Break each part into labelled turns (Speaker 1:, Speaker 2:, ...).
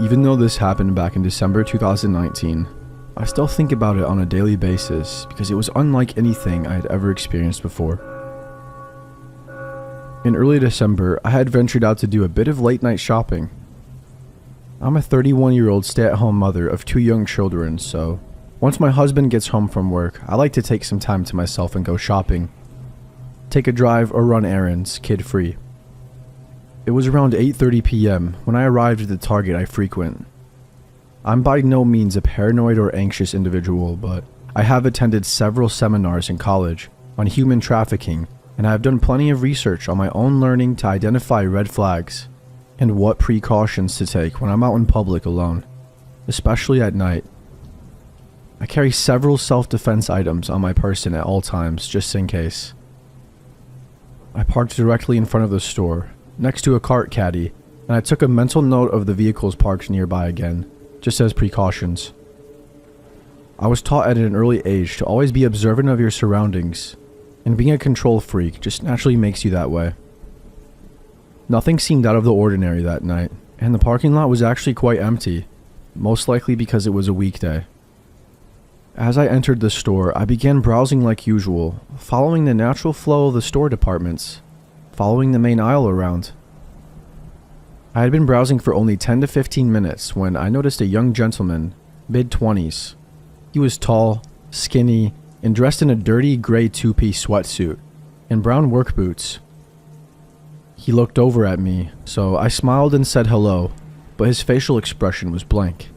Speaker 1: Even though this happened back in December 2019, I still think about it on a daily basis because it was unlike anything I had ever experienced before. In early December, I had ventured out to do a bit of late-night shopping. I'm a 31-year-old stay-at-home mother of 2 young children, so once my husband gets home from work, I like to take some time to myself and go shopping. Take a drive or run errands, kid-free. It was around 8:30 p.m. when I arrived at the Target I frequent. I'm by no means a paranoid or anxious individual, but I have attended several seminars in college on human trafficking, and I have done plenty of research on my own learning to identify red flags and what precautions to take when I'm out in public alone, especially at night. I carry several self-defense items on my person at all times, just in case. I parked directly in front of the store, next to a cart caddy, and I took a mental note of the vehicles parked nearby again, just as precautions. I was taught at an early age to always be observant of your surroundings, and being a control freak just naturally makes you that way. Nothing seemed out of the ordinary that night, and the parking lot was actually quite empty, most likely because it was a weekday. As I entered the store, I began browsing like usual, following the natural flow of the store departments, following the main aisle around. I had been browsing for only 10 to 15 minutes when I noticed a young gentleman, mid-20s. He was tall, skinny, and dressed in a dirty gray 2-piece sweatsuit and brown work boots. He looked over at me, so I smiled and said hello, but his facial expression was blank.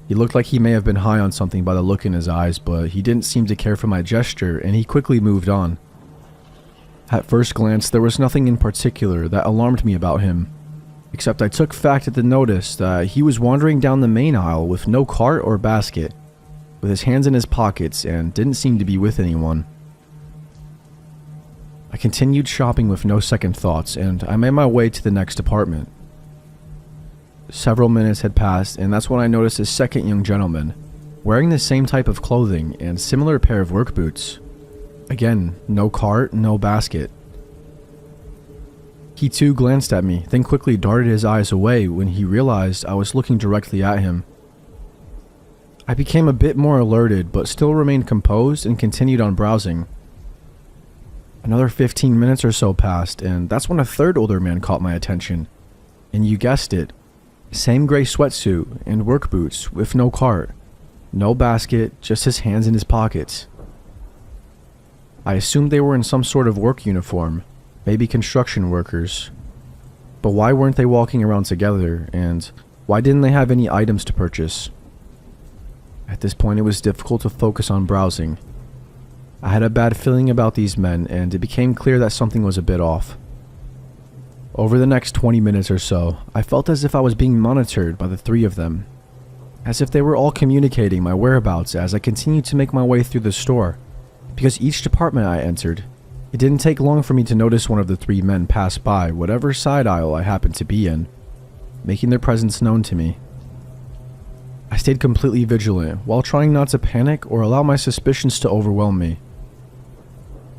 Speaker 1: He looked like he may have been high on something by the look in his eyes, but he didn't seem to care for my gesture, and he quickly moved on. At first glance, there was nothing in particular that alarmed me about him, except I took fact at the notice that he was wandering down the main aisle with no cart or basket, with his hands in his pockets, and didn't seem to be with anyone. I continued shopping with no second thoughts, and I made my way to the next department. Several minutes had passed, and that's when I noticed a second young gentleman, wearing the same type of clothing and similar pair of work boots. Again, no cart, no basket. He too glanced at me, then quickly darted his eyes away when he realized I was looking directly at him. I became a bit more alerted, but still remained composed and continued on browsing. Another 15 minutes or so passed, and that's when a third older man caught my attention. And you guessed it, same gray sweatsuit and work boots with no cart, no basket, just his hands in his pockets. I assumed they were in some sort of work uniform, maybe construction workers. But why weren't they walking around together, and why didn't they have any items to purchase? At this point, it was difficult to focus on browsing. I had a bad feeling about these men, and it became clear that something was a bit off. Over the next 20 minutes or so, I felt as if I was being monitored by the 3 of them, as if they were all communicating my whereabouts as I continued to make my way through the store, because each department I entered, it didn't take long for me to notice one of the 3 men pass by whatever side aisle I happened to be in, making their presence known to me. I stayed completely vigilant while trying not to panic or allow my suspicions to overwhelm me.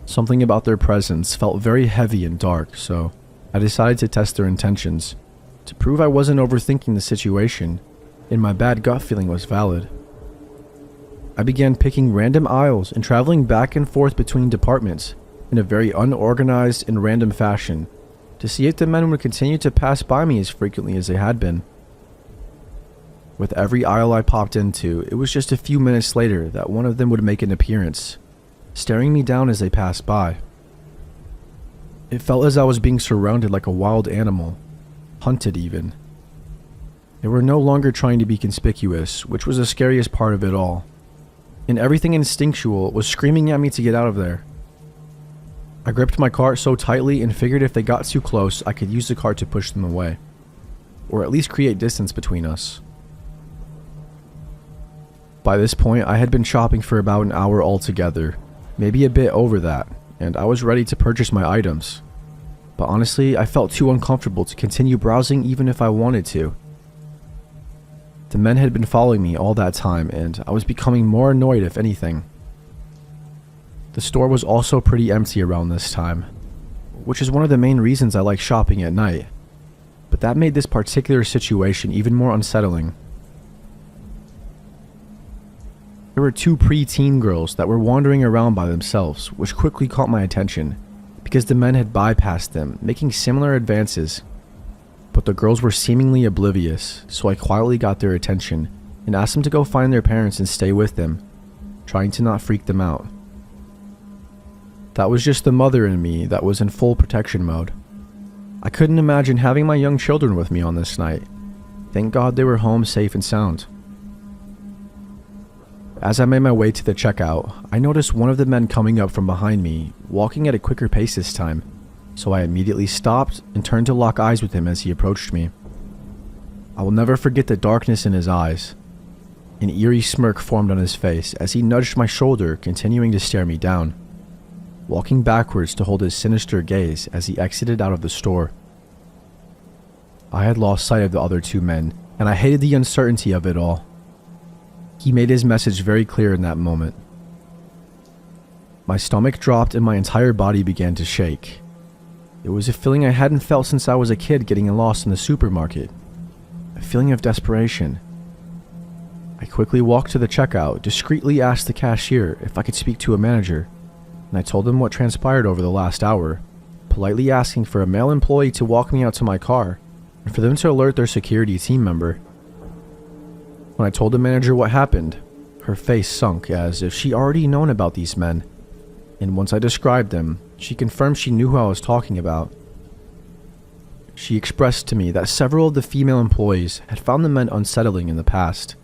Speaker 1: Something about their presence felt very heavy and dark, so I decided to test their intentions, to prove I wasn't overthinking the situation, and my bad gut feeling was valid. I began picking random aisles and traveling back and forth between departments in a very unorganized and random fashion, to see if the men would continue to pass by me as frequently as they had been. With every aisle I popped into, it was just a few minutes later that one of them would make an appearance, staring me down as they passed by. It felt as I was being surrounded like a wild animal, hunted even. They were no longer trying to be conspicuous, which was the scariest part of it all, and everything instinctual was screaming at me to get out of there. I gripped my cart so tightly and figured if they got too close, I could use the cart to push them away, or at least create distance between us. By this point, I had been shopping for about an hour altogether, maybe a bit over that, and I was ready to purchase my items. But honestly, I felt too uncomfortable to continue browsing even if I wanted to. The men had been following me all that time, and I was becoming more annoyed if anything. The store was also pretty empty around this time, which is one of the main reasons I like shopping at night. But but that made this particular situation even more unsettling. There were two pre-teen girls that were wandering around by themselves, which quickly caught my attention, because the men had bypassed them, making similar advances. But the girls were seemingly oblivious, so I quietly got their attention and asked them to go find their parents and stay with them, trying to not freak them out. That was just the mother in me that was in full protection mode. I couldn't imagine having my young children with me on this night. Thank God they were home safe and sound. As I made my way to the checkout, I noticed one of the men coming up from behind me, walking at a quicker pace this time, so I immediately stopped and turned to lock eyes with him as he approached me. I will never forget the darkness in his eyes. An eerie smirk formed on his face as he nudged my shoulder, continuing to stare me down, walking backwards to hold his sinister gaze as he exited out of the store. I had lost sight of the other two men, and I hated the uncertainty of it all. He made his message very clear in that moment. My stomach dropped and my entire body began to shake. It was a feeling I hadn't felt since I was a kid getting lost in the supermarket. A feeling of desperation. I quickly walked to the checkout, discreetly asked the cashier if I could speak to a manager, and I told them what transpired over the last hour, politely asking for a male employee to walk me out to my car and for them to alert their security team member. When I told the manager what happened, her face sunk as if she already known about these men, and once I described them, she confirmed she knew who I was talking about. She expressed to me that several of the female employees had found the men unsettling in the past,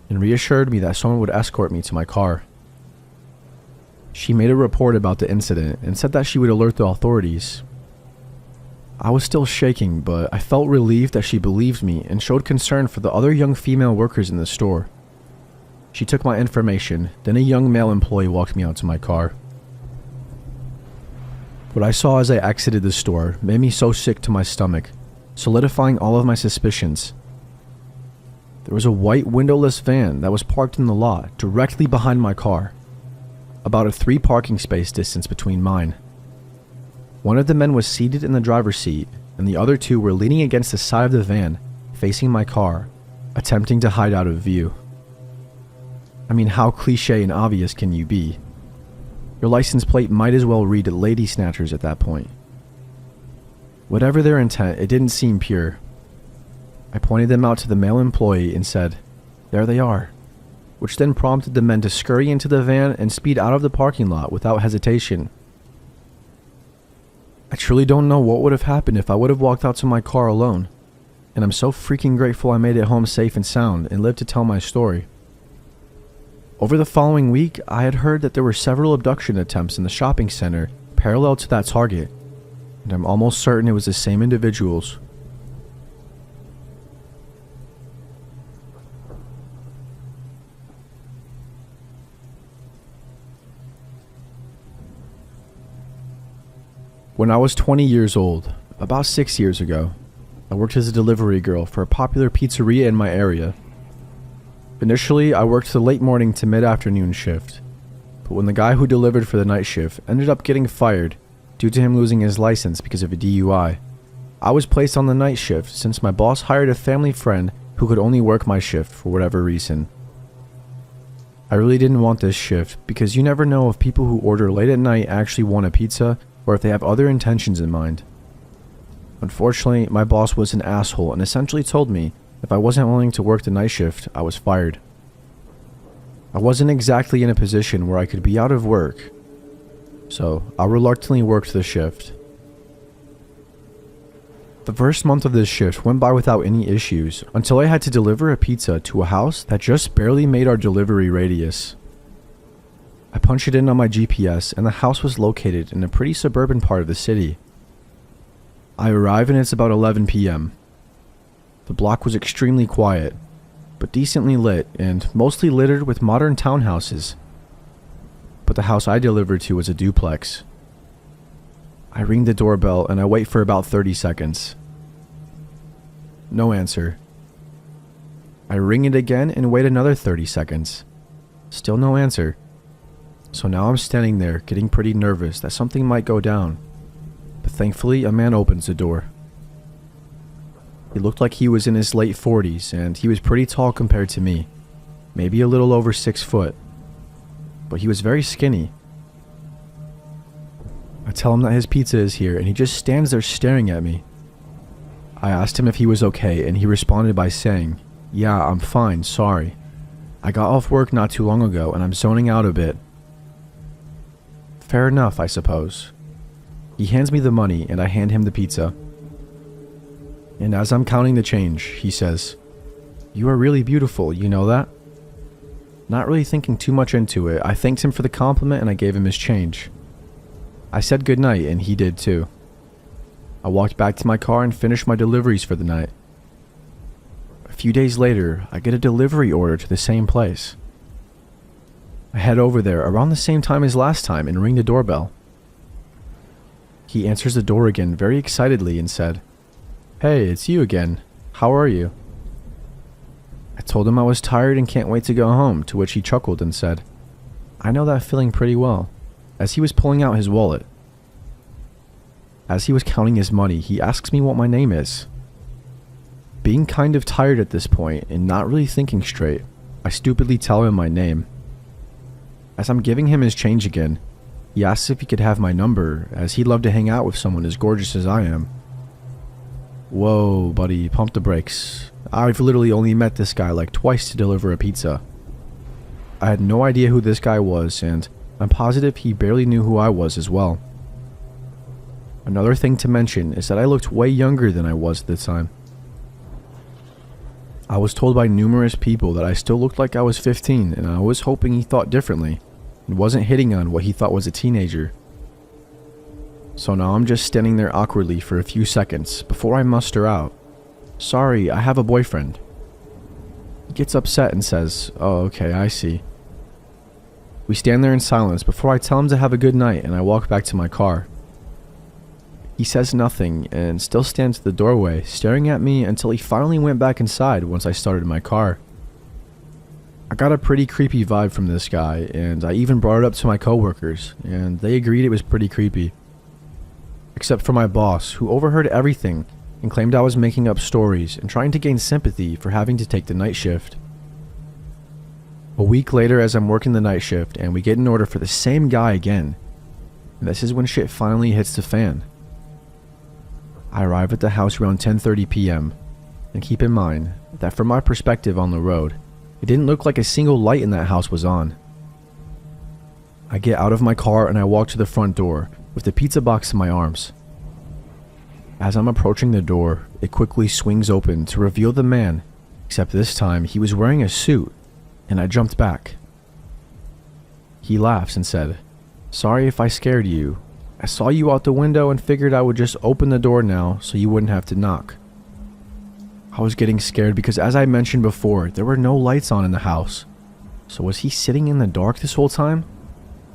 Speaker 1: and reassured me that someone would escort me to my car. She made a report about the incident and said that she would alert the authorities. I was still shaking, but I felt relieved that she believed me and showed concern for the other young female workers in the store. She took my information, then a young male employee walked me out to my car. What I saw as I exited the store made me so sick to my stomach, solidifying all of my suspicions. There was a white windowless van that was parked in the lot directly behind my car, about a 3 parking space distance between mine. One of the men was seated in the driver's seat, and the other 2 were leaning against the side of the van, facing my car, attempting to hide out of view. I mean, how cliche and obvious can you be? Your license plate might as well read Lady Snatchers at that point. Whatever their intent, it didn't seem pure. I pointed them out to the male employee and said, "There they are," which then prompted the men to scurry into the van and speed out of the parking lot without hesitation. I truly don't know what would have happened if I would have walked out to my car alone, and I'm so freaking grateful I made it home safe and sound and lived to tell my story. Over the following week, I had heard that there were several abduction attempts in the shopping center parallel to that target, and I'm almost certain it was the same individuals. When I was 20 years old, about 6 years ago, I worked as a delivery girl for a popular pizzeria in my area. Initially, I worked the late morning to mid-afternoon shift, but when the guy who delivered for the night shift ended up getting fired due to him losing his license because of a DUI, I was placed on the night shift since my boss hired a family friend who could only work my shift for whatever reason. I really didn't want this shift because you never know if people who order late at night actually want a pizza or if they have other intentions in mind. Unfortunately, my boss was an asshole and essentially told me if I wasn't willing to work the night shift, I was fired. I wasn't exactly in a position where I could be out of work, so I reluctantly worked the shift. The first month of this shift went by without any issues until I had to deliver a pizza to a house that just barely made our delivery radius. I punched it in on my GPS and the house was located in a pretty suburban part of the city. I arrive and it's about 11 p.m. The block was extremely quiet, but decently lit and mostly littered with modern townhouses. But the house I delivered to was a duplex. I ring the doorbell and I wait for about 30 seconds. No answer. I ring it again and wait another 30 seconds. Still no answer. So now I'm standing there getting pretty nervous that something might go down. But thankfully a man opens the door. He looked like he was in his late 40s, and he was pretty tall compared to me, maybe a little over 6 foot, but he was very skinny. I tell him that his pizza is here, and he just stands there staring at me. I asked him if he was okay, and he responded by saying, "Yeah, I'm fine, sorry. I got off work not too long ago, and I'm zoning out a bit." Fair enough, I suppose. He hands me the money, and I hand him the pizza. And as I'm counting the change, he says, "You are really beautiful, you know that?" Not really thinking too much into it, I thanked him for the compliment and I gave him his change. I said goodnight, and he did too. I walked back to my car and finished my deliveries for the night. A few days later, I get a delivery order to the same place. I head over there around the same time as last time and ring the doorbell. He answers the door again very excitedly and said, "Hey, it's you again. How are you?" I told him I was tired and can't wait to go home, to which he chuckled and said, "I know that feeling pretty well," as he was pulling out his wallet. As he was counting his money, he asks me what my name is. Being kind of tired at this point and not really thinking straight, I stupidly tell him my name. As I'm giving him his change again, he asks if he could have my number, as he'd love to hang out with someone as gorgeous as I am. Whoa, buddy, pump the brakes. I've literally only met this guy like twice to deliver a pizza. I had no idea who this guy was, and I'm positive he barely knew who I was as well. Another thing to mention is that I looked way younger than I was at the time. I was told by numerous people that I still looked like I was 15, and I was hoping he thought differently and wasn't hitting on what he thought was a teenager. So now I'm just standing there awkwardly for a few seconds before I muster out, "Sorry, I have a boyfriend." He gets upset and says, "Oh, okay, I see." We stand there in silence before I tell him to have a good night, and I walk back to my car. He says nothing and still stands at the doorway staring at me until he finally went back inside once I started my car. I got a pretty creepy vibe from this guy, and I even brought it up to my coworkers, and they agreed it was pretty creepy. Except for my boss, who overheard everything and claimed I was making up stories and trying to gain sympathy for having to take the night shift. A week later, as I'm working the night shift and we get an order for the same guy again, and this is when shit finally hits the fan. I arrive at the house around 10:30 p.m. and keep in mind that from my perspective on the road, it didn't look like a single light in that house was on. I get out of my car and I walk to the front door with the pizza box in my arms. As I'm approaching the door, it quickly swings open to reveal the man, except this time he was wearing a suit, and I jumped back. He laughs and said, "Sorry if I scared you. I saw you out the window and figured I would just open the door now so you wouldn't have to knock." I was getting scared because, as I mentioned before, there were no lights on in the house. So was he sitting in the dark this whole time?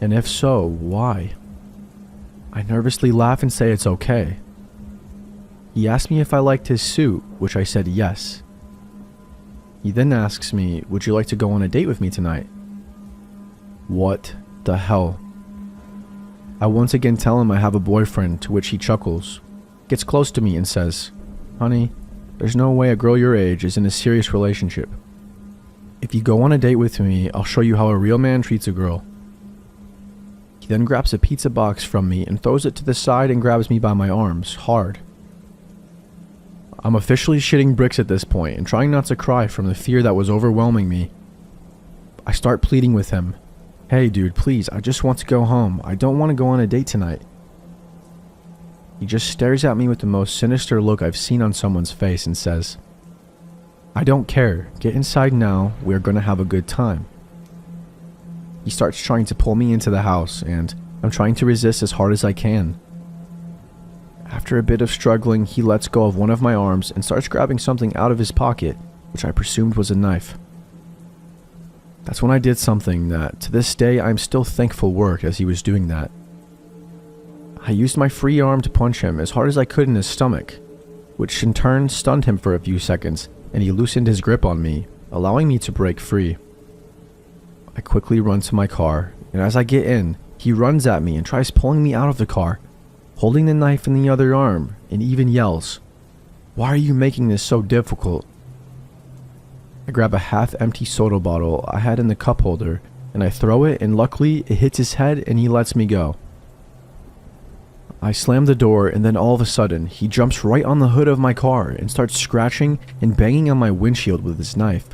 Speaker 1: And if so, why? I nervously laugh and say it's okay. He asked me if I liked his suit, which I said yes. He then asks me, "Would you like to go on a date with me tonight?" What the hell? I once again tell him I have a boyfriend, to which he chuckles, gets close to me and says, "Honey, there's no way a girl your age is in a serious relationship. If you go on a date with me, I'll show you how a real man treats a girl." He then grabs a pizza box from me and throws it to the side and grabs me by my arms, hard. I'm officially shitting bricks at this point and trying not to cry from the fear that was overwhelming me. I start pleading with him. "Hey dude, please, I just want to go home. I don't want to go on a date tonight." He just stares at me with the most sinister look I've seen on someone's face and says, "I don't care. Get inside now. We are going to have a good time." He starts trying to pull me into the house, and I'm trying to resist as hard as I can. After a bit of struggling, he lets go of one of my arms and starts grabbing something out of his pocket, which I presumed was a knife. That's when I did something that, to this day, I'm still thankful worked as he was doing that. I used my free arm to punch him as hard as I could in his stomach, which in turn stunned him for a few seconds, and he loosened his grip on me, allowing me to break free. I quickly run to my car, and as I get in, he runs at me and tries pulling me out of the car, holding the knife in the other arm, and even yells, Why are you making this so difficult? I grab a half-empty soda bottle I had in the cup holder, and I throw it, and luckily it hits his head and he lets me go. I slam the door, and then all of a sudden, he jumps right on the hood of my car and starts scratching and banging on my windshield with his knife.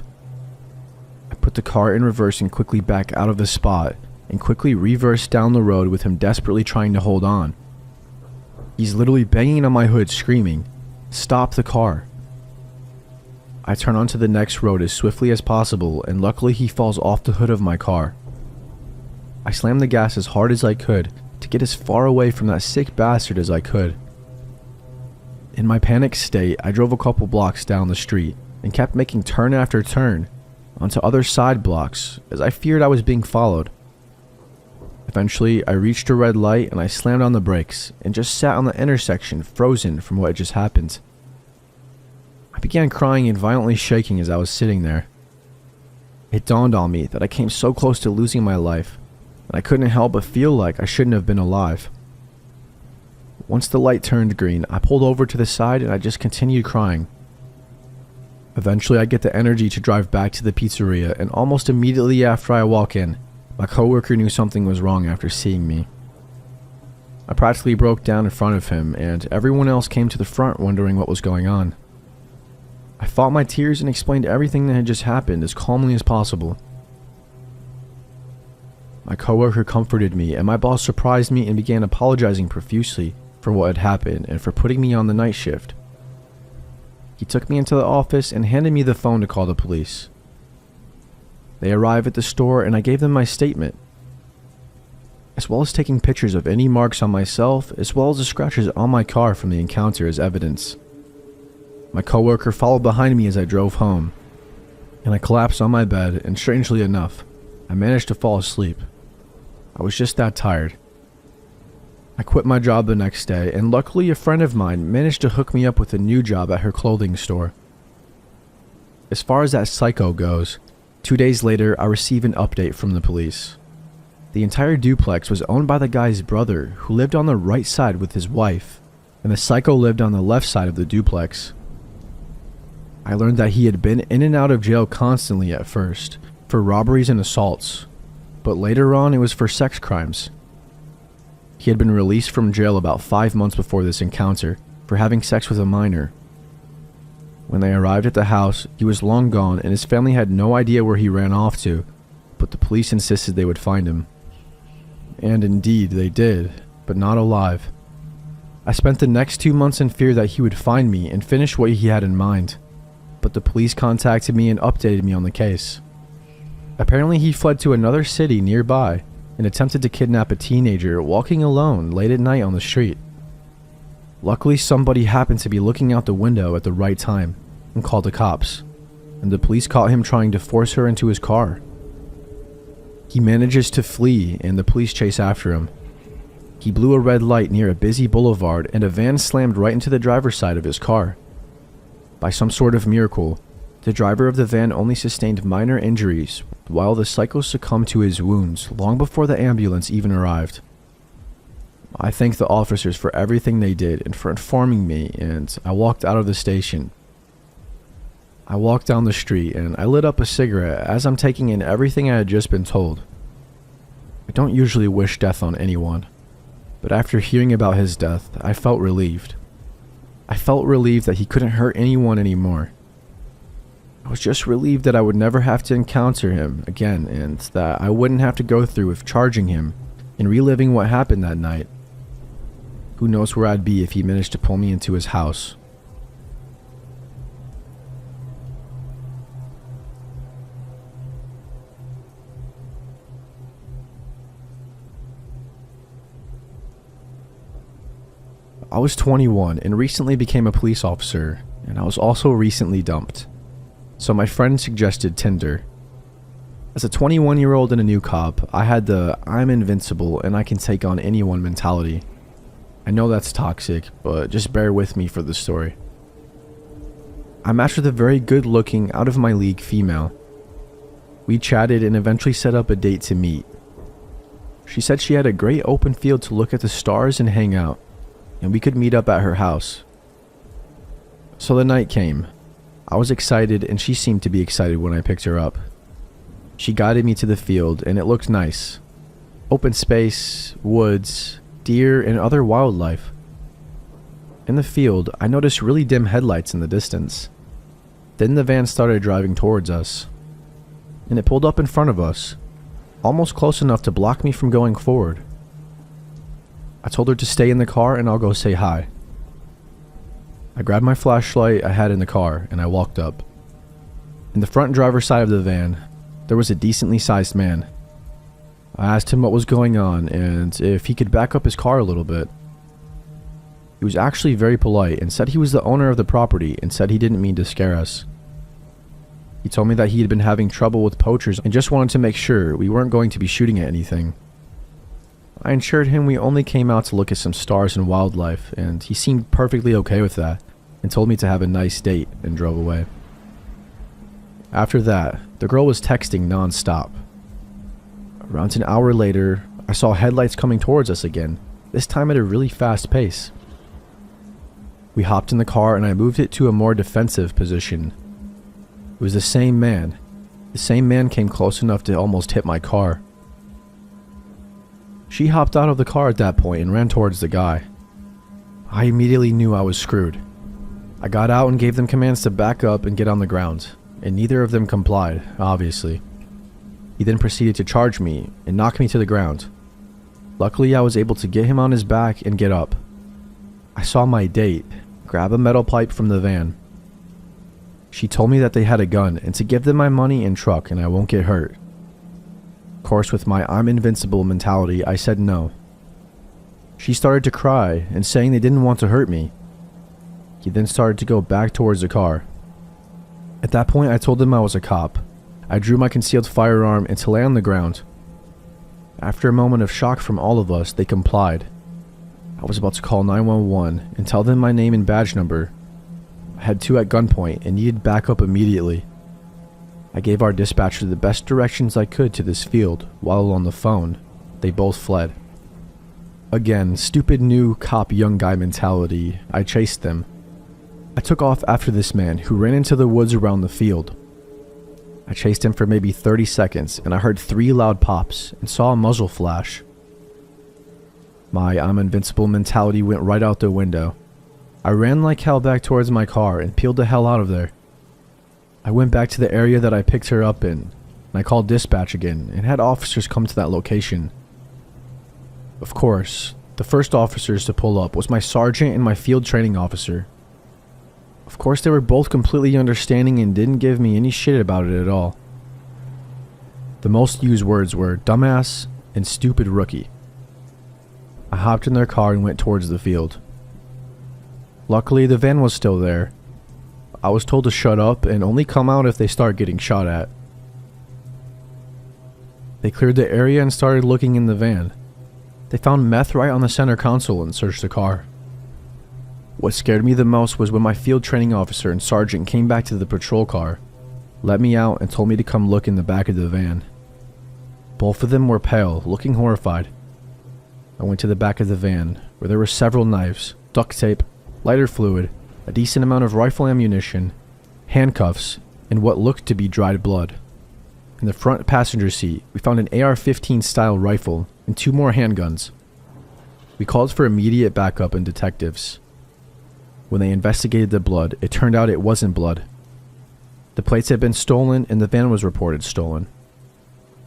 Speaker 1: I put the car in reverse and quickly back out of the spot, and quickly reverse down the road with him desperately trying to hold on. He's literally banging on my hood screaming, "Stop the car." I turn onto the next road as swiftly as possible, and luckily he falls off the hood of my car. I slammed the gas as hard as I could to get as far away from that sick bastard as I could. In my panicked state, I drove a couple blocks down the street and kept making turn after turn onto other side blocks as I feared I was being followed. Eventually, I reached a red light and I slammed on the brakes and just sat on the intersection frozen from what had just happened. I began crying and violently shaking as I was sitting there. It dawned on me that I came so close to losing my life, and I couldn't help but feel like I shouldn't have been alive. Once the light turned green, I pulled over to the side and I just continued crying. Eventually, I get the energy to drive back to the pizzeria, and almost immediately after I walk in, my coworker knew something was wrong after seeing me. I practically broke down in front of him, and everyone else came to the front wondering what was going on. I fought my tears and explained everything that had just happened as calmly as possible. My coworker comforted me, and my boss surprised me and began apologizing profusely for what had happened and for putting me on the night shift. He took me into the office and handed me the phone to call the police. They arrived at the store and I gave them my statement, as well as taking pictures of any marks on myself as well as the scratches on my car from the encounter as evidence. My coworker followed behind me as I drove home, and I collapsed on my bed, and strangely enough, I managed to fall asleep. I was just that tired. I quit my job the next day, and luckily a friend of mine managed to hook me up with a new job at her clothing store. As far as that psycho goes, 2 days later I receive an update from the police. The entire duplex was owned by the guy's brother, who lived on the right side with his wife, and the psycho lived on the left side of the duplex. I learned that he had been in and out of jail constantly at first, for robberies and assaults, but later on it was for sex crimes. He had been released from jail about 5 months before this encounter for having sex with a minor. When they arrived at the house, he was long gone and his family had no idea where he ran off to, but the police insisted they would find him. And indeed they did, but not alive. I spent the next 2 months in fear that he would find me and finish what he had in mind, but the police contacted me and updated me on the case. Apparently he fled to another city nearby and attempted to kidnap a teenager walking alone late at night on the street. Luckily somebody happened to be looking out the window at the right time and called the cops, and the police caught him trying to force her into his car. He manages to flee and the police chase after him. He blew a red light near a busy boulevard and a van slammed right into the driver's side of his car. By some sort of miracle, the driver of the van only sustained minor injuries, while the psycho succumbed to his wounds long before the ambulance even arrived. I thank the officers for everything they did and for informing me, and I walked out of the station. I walked down the street and I lit up a cigarette as I'm taking in everything I had just been told. I don't usually wish death on anyone, but after hearing about his death, I felt relieved. I felt relieved that he couldn't hurt anyone anymore. I was just relieved that I would never have to encounter him again and that I wouldn't have to go through with charging him and reliving what happened that night. Who knows where I'd be if he managed to pull me into his house. I was 21 and recently became a police officer, and I was also recently dumped. So my friend suggested Tinder. As a 21-year-old and a new cop, I had the I'm invincible and I can take on anyone mentality. I know that's toxic, but just bear with me for the story. I matched with a very good-looking, out-of-my-league female. We chatted and eventually set up a date to meet. She said she had a great open field to look at the stars and hang out, and we could meet up at her house. So the night came. I was excited and she seemed to be excited when I picked her up. She guided me to the field and it looked nice. Open space, woods, deer, and other wildlife. In the field, I noticed really dim headlights in the distance. Then the van started driving towards us. And it pulled up in front of us, almost close enough to block me from going forward. I told her to stay in the car and I'll go say hi. I grabbed my flashlight I had in the car and I walked up. In the front driver's side of the van, there was a decently sized man. I asked him what was going on and if he could back up his car a little bit. He was actually very polite and said he was the owner of the property and said he didn't mean to scare us. He told me that he had been having trouble with poachers and just wanted to make sure we weren't going to be shooting at anything. I assured him we only came out to look at some stars and wildlife, and he seemed perfectly okay with that and told me to have a nice date and drove away. After that, the girl was texting non-stop. Around an hour later, I saw headlights coming towards us again, this time at a really fast pace. We hopped in the car and I moved it to a more defensive position. It was the same man. The same man came close enough to almost hit my car. She hopped out of the car at that point and ran towards the guy. I immediately knew I was screwed. I got out and gave them commands to back up and get on the ground, and neither of them complied, obviously. He then proceeded to charge me and knock me to the ground. Luckily, I was able to get him on his back and get up. I saw my date grab a metal pipe from the van. She told me that they had a gun and to give them my money and truck and I won't get hurt. Of course, with my I'm invincible mentality, I said no. She started to cry and saying they didn't want to hurt me. He then started to go back towards the car. At that point, I told them I was a cop. I drew my concealed firearm and to lay on the ground. After a moment of shock from all of us, they complied. I was about to call 911 and tell them my name and badge number. I had two at gunpoint and needed backup immediately. I gave our dispatcher the best directions I could to this field. While on the phone, they both fled. Again, stupid new cop young guy mentality, I chased them. I took off after this man who ran into the woods around the field. I chased him for maybe 30 seconds and I heard 3 loud pops and saw a muzzle flash. My I'm invincible mentality went right out the window. I ran like hell back towards my car and peeled the hell out of there. I went back to the area that I picked her up in, and I called dispatch again and had officers come to that location. Of course, the first officers to pull up was my sergeant and my field training officer. Of course, they were both completely understanding and didn't give me any shit about it at all. The most used words were dumbass and stupid rookie. I hopped in their car and went towards the field. Luckily, the van was still there. I was told to shut up and only come out if they start getting shot at. They cleared the area and started looking in the van. They found meth right on the center console and searched the car. What scared me the most was when my field training officer and sergeant came back to the patrol car, let me out and told me to come look in the back of the van. Both of them were pale, looking horrified. I went to the back of the van, where there were several knives, duct tape, lighter fluid, a decent amount of rifle ammunition, handcuffs, and what looked to be dried blood. In the front passenger seat, we found an AR-15 style rifle and 2 more handguns. We called for immediate backup and detectives. When they investigated the blood, it turned out it wasn't blood. The plates had been stolen and the van was reported stolen.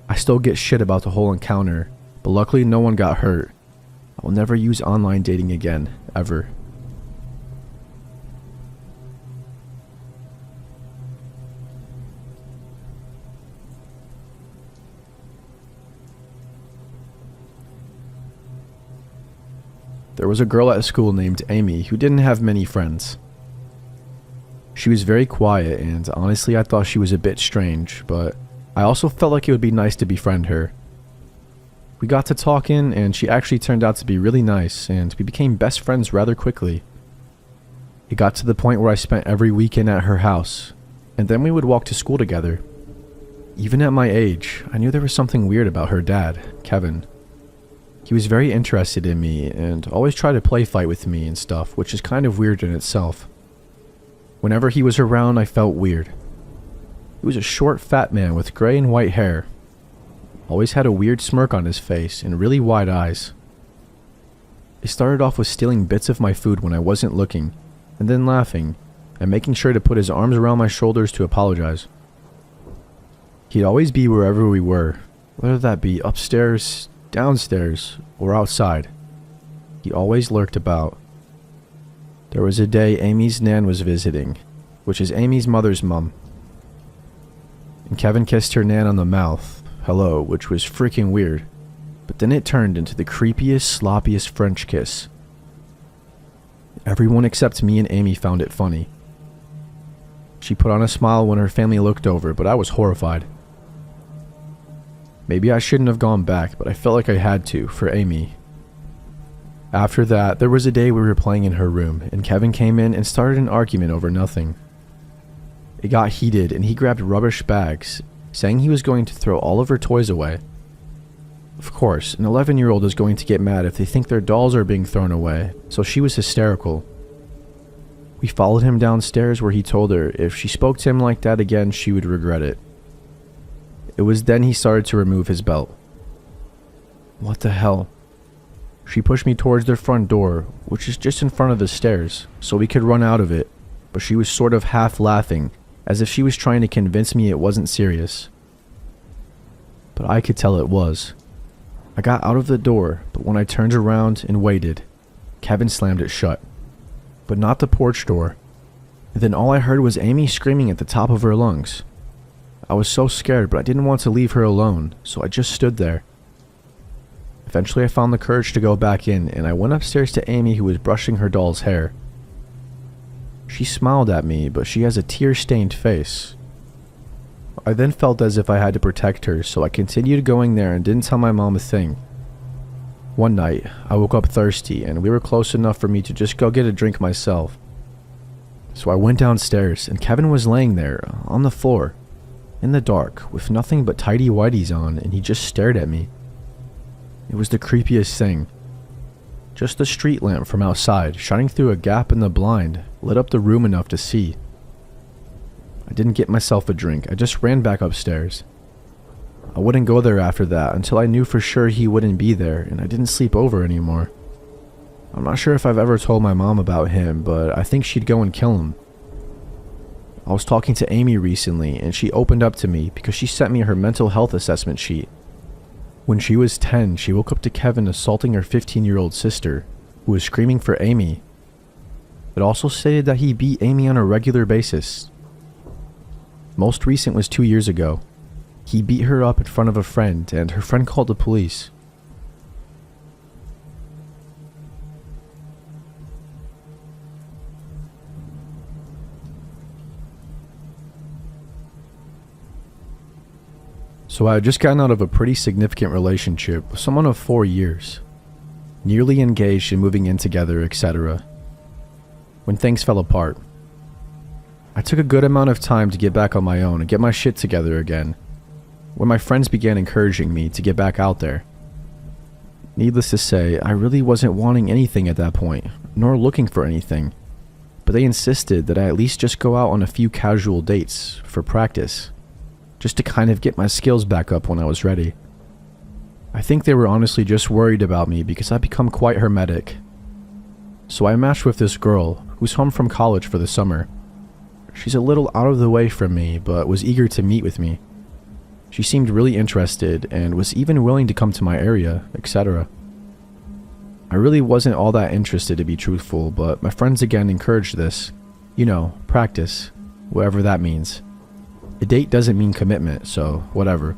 Speaker 1: I still get shit about the whole encounter, but luckily no one got hurt. I will never use online dating again, ever. There was a girl at school named Amy who didn't have many friends. She was very quiet and honestly I thought she was a bit strange, but I also felt like it would be nice to befriend her. We got to talking and she actually turned out to be really nice and we became best friends rather quickly. It got to the point where I spent every weekend at her house and then we would walk to school together. Even at my age, I knew there was something weird about her dad, Kevin. He was very interested in me and always tried to play fight with me and stuff, which is kind of weird in itself. Whenever he was around, I felt weird. He was a short, fat man with gray and white hair. Always had a weird smirk on his face and really wide eyes. He started off with stealing bits of my food when I wasn't looking, and then laughing, and making sure to put his arms around my shoulders to apologize. He'd always be wherever we were, whether that be upstairs, downstairs, or outside. He always lurked about. There was a day Amy's nan was visiting, which is Amy's mother's mum. And Kevin kissed her nan on the mouth, hello, which was freaking weird. But then it turned into the creepiest, sloppiest French kiss. Everyone except me and Amy found it funny. She put on a smile when her family looked over, but I was horrified. Maybe I shouldn't have gone back, but I felt like I had to, for Amy. After that, there was a day we were playing in her room, and Kevin came in and started an argument over nothing. It got heated, and he grabbed rubbish bags, saying he was going to throw all of her toys away. Of course, an 11-year-old is going to get mad if they think their dolls are being thrown away, so she was hysterical. We followed him downstairs where he told her if she spoke to him like that again, she would regret it. It was then he started to remove his belt. What the hell? She pushed me towards their front door, which is just in front of the stairs, so we could run out of it, but she was sort of half laughing, as if she was trying to convince me it wasn't serious. But I could tell it was. I got out of the door, but when I turned around and waited, Kevin slammed it shut. But not the porch door. And then all I heard was Amy screaming at the top of her lungs. I was so scared, but I didn't want to leave her alone, so I just stood there. Eventually I found the courage to go back in, and I went upstairs to Amy, who was brushing her doll's hair. She smiled at me, but she has a tear-stained face. I then felt as if I had to protect her, so I continued going there and didn't tell my mom a thing. One night, I woke up thirsty, and we were close enough for me to just go get a drink myself. So I went downstairs, and Kevin was laying there, on the floor, in the dark, with nothing but tidy whities on, and he just stared at me. It was the creepiest thing. Just the street lamp from outside, shining through a gap in the blind, lit up the room enough to see. I didn't get myself a drink, I just ran back upstairs. I wouldn't go there after that until I knew for sure he wouldn't be there, and I didn't sleep over anymore. I'm not sure if I've ever told my mom about him, but I think she'd go and kill him. I was talking to Amy recently, and she opened up to me because she sent me her mental health assessment sheet. When she was 10, she woke up to Kevin assaulting her 15-year-old sister, who was screaming for Amy. It also stated that he beat Amy on a regular basis. Most recent was 2 years ago. He beat her up in front of a friend, and her friend called the police. So I had just gotten out of a pretty significant relationship with someone of 4 years. Nearly engaged and moving in together, etc. When things fell apart. I took a good amount of time to get back on my own and get my shit together again, when my friends began encouraging me to get back out there. Needless to say, I really wasn't wanting anything at that point, nor looking for anything, but they insisted that I at least just go out on a few casual dates, for practice, just to kind of get my skills back up when I was ready. I think they were honestly just worried about me because I'd become quite hermetic. So I matched with this girl, who's home from college for the summer. She's a little out of the way from me, but was eager to meet with me. She seemed really interested, and was even willing to come to my area, etc. I really wasn't all that interested, to be truthful, but my friends again encouraged this. You know, practice, whatever that means. A date doesn't mean commitment, so whatever.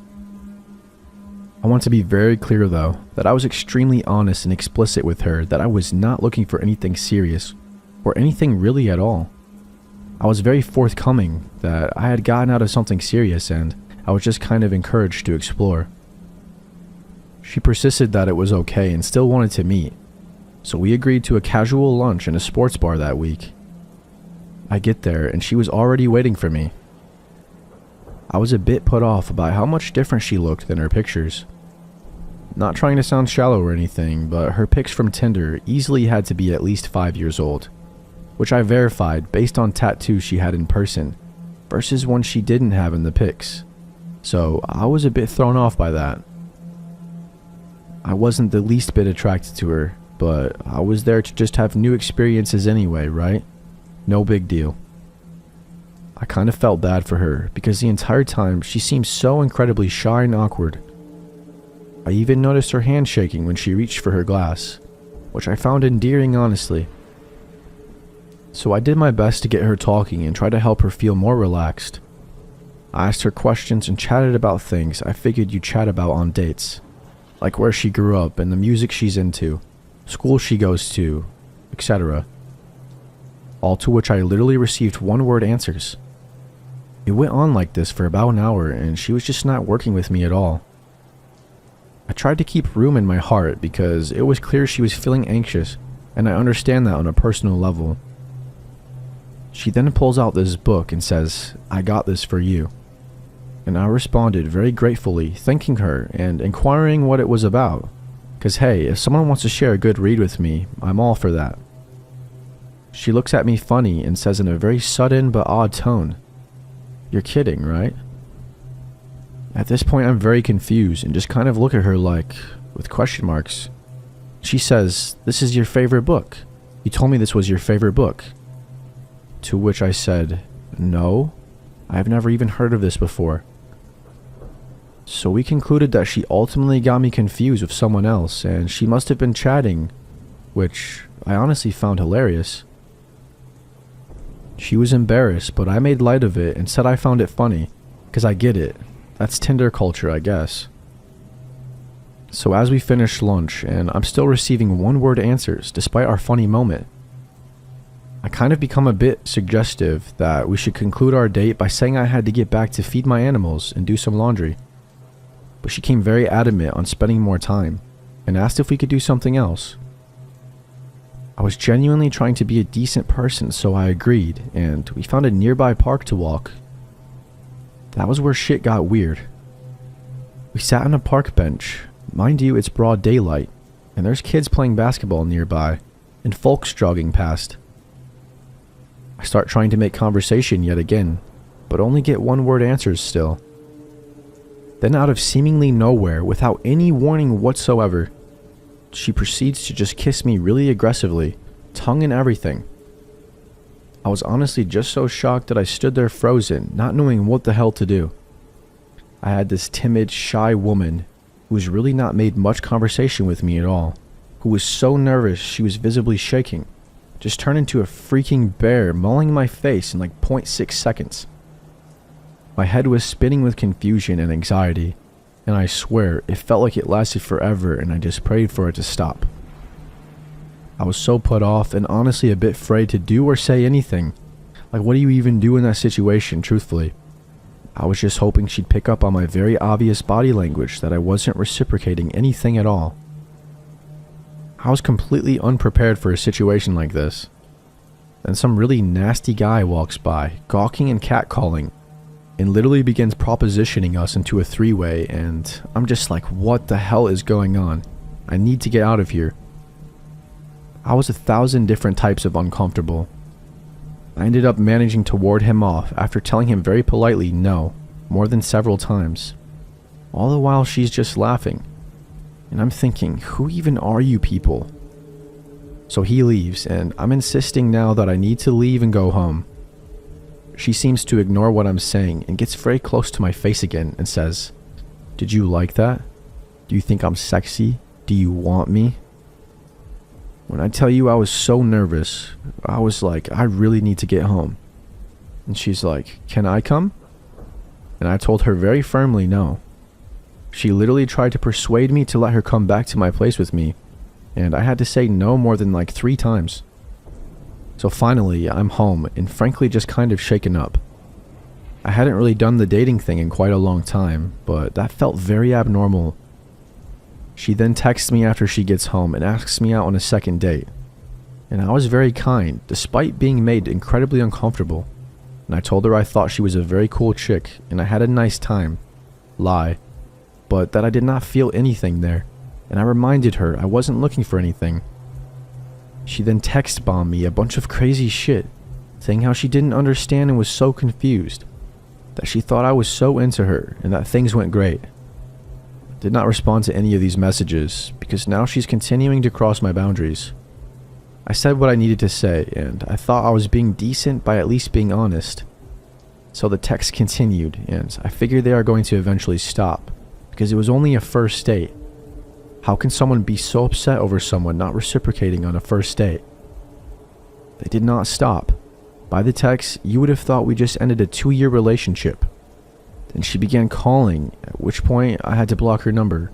Speaker 1: I want to be very clear though, that I was extremely honest and explicit with her that I was not looking for anything serious, or anything really at all. I was very forthcoming that I had gotten out of something serious and I was just kind of encouraged to explore. She persisted that it was okay and still wanted to meet, so we agreed to a casual lunch in a sports bar that week. I get there and she was already waiting for me. I was a bit put off by how much different she looked than her pictures. Not trying to sound shallow or anything, but her pics from Tinder easily had to be at least 5 years old, which I verified based on tattoos she had in person versus one she didn't have in the pics. So I was a bit thrown off by that. I wasn't the least bit attracted to her, but I was there to just have new experiences anyway, right? No big deal. I kind of felt bad for her because the entire time she seemed so incredibly shy and awkward. I even noticed her hand shaking when she reached for her glass, which I found endearing, honestly. So I did my best to get her talking and try to help her feel more relaxed. I asked her questions and chatted about things I figured you'd chat about on dates, like where she grew up and the music she's into, school she goes to, etc. All to which I literally received one-word answers. It went on like this for about an hour and she was just not working with me at all. I tried to keep room in my heart because it was clear she was feeling anxious, and I understand that on a personal level. She then pulls out this book and says, "I got this for you." And I responded very gratefully, thanking her and inquiring what it was about. Cause hey, if someone wants to share a good read with me, I'm all for that. She looks at me funny and says in a very sudden but odd tone, "You're kidding, right?" At this point I'm very confused and just kind of look at her like, with question marks. She says, "This is your favorite book. You told me this was your favorite book." To which I said, "No, I've never even heard of this before." So we concluded that she ultimately got me confused with someone else and she must have been chatting, which I honestly found hilarious. She was embarrassed, but I made light of it and said I found it funny, cause I get it. That's Tinder culture, I guess. So as we finish lunch and I'm still receiving one-word answers despite our funny moment, I kind of become a bit suggestive that we should conclude our date by saying I had to get back to feed my animals and do some laundry. But she came very adamant on spending more time and asked if we could do something else. I was genuinely trying to be a decent person, so I agreed, and we found a nearby park to walk. That was where shit got weird. We sat on a park bench. Mind you, it's broad daylight, and there's kids playing basketball nearby, and folks jogging past. I start trying to make conversation yet again, but only get one-word answers still. Then out of seemingly nowhere, without any warning whatsoever, she proceeds to just kiss me really aggressively, tongue and everything. I was honestly just so shocked that I stood there frozen, not knowing what the hell to do. I had this timid, shy woman who was really not made much conversation with me at all, who was so nervous she was visibly shaking, just turned into a freaking bear, mauling my face in like 0.6 seconds. My head was spinning with confusion and anxiety, and I swear it felt like it lasted forever and I just prayed for it to stop. I was so put off and honestly a bit afraid to do or say anything. Like, what do you even do in that situation, truthfully? I was just hoping she'd pick up on my very obvious body language that I wasn't reciprocating anything at all. I was completely unprepared for a situation like this. Then some really nasty guy walks by, gawking and catcalling, and literally begins propositioning us into a three-way, and I'm just like, what the hell is going on? I need to get out of here. I was 1,000 different types of uncomfortable. I ended up managing to ward him off after telling him very politely no, more than several times. All the while she's just laughing. And I'm thinking, who even are you people? So he leaves, and I'm insisting now that I need to leave and go home. She seems to ignore what I'm saying and gets very close to my face again and says, "Did you like that? Do you think I'm sexy? Do you want me?" When I tell you I was so nervous, I was like, I really need to get home. And she's like, "Can I come?" And I told her very firmly no. She literally tried to persuade me to let her come back to my place with me, and I had to say no more than like 3 times. So finally, I'm home and frankly just kind of shaken up. I hadn't really done the dating thing in quite a long time, but that felt very abnormal. She then texts me after she gets home and asks me out on a second date. And I was very kind, despite being made incredibly uncomfortable. And I told her I thought she was a very cool chick and I had a nice time. Lie. But that I did not feel anything there, and I reminded her I wasn't looking for anything. She then text-bombed me a bunch of crazy shit, saying how she didn't understand and was so confused, that she thought I was so into her and that things went great. Did not respond to any of these messages because now she's continuing to cross my boundaries. I said what I needed to say, and I thought I was being decent by at least being honest. So the text continued, and I figured they are going to eventually stop, because it was only a first date. How can someone be so upset over someone not reciprocating on a first date? They did not stop. By the text, you would have thought we just ended a 2-year relationship. Then she began calling, at which point I had to block her number.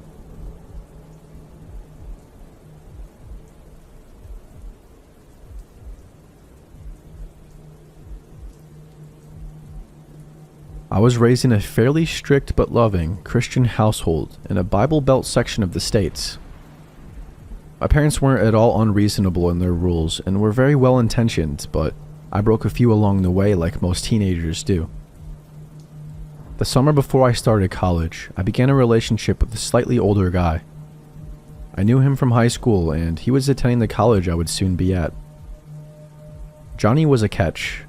Speaker 1: I was raised in a fairly strict but loving Christian household in a Bible Belt section of the States. My parents weren't at all unreasonable in their rules and were very well intentioned, but I broke a few along the way like most teenagers do. The summer before I started college, I began a relationship with a slightly older guy. I knew him from high school and he was attending the college I would soon be at. Johnny was a catch.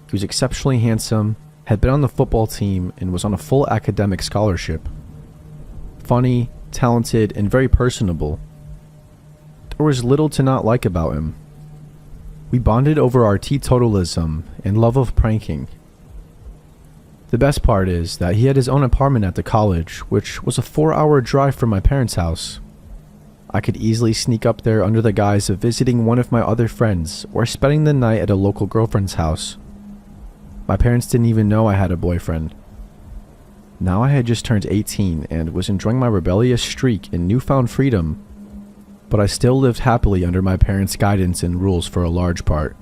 Speaker 1: He was exceptionally handsome, had been on the football team, and was on a full academic scholarship. Funny, talented, and very personable. There was little to not like about him. We bonded over our teetotalism and love of pranking. The best part is that he had his own apartment at the college, which was a 4-hour drive from my parents' house. I could easily sneak up there under the guise of visiting one of my other friends or spending the night at a local girlfriend's house. My parents didn't even know I had a boyfriend. Now I had just turned 18 and was enjoying my rebellious streak in newfound freedom, but I still lived happily under my parents' guidance and rules for a large part.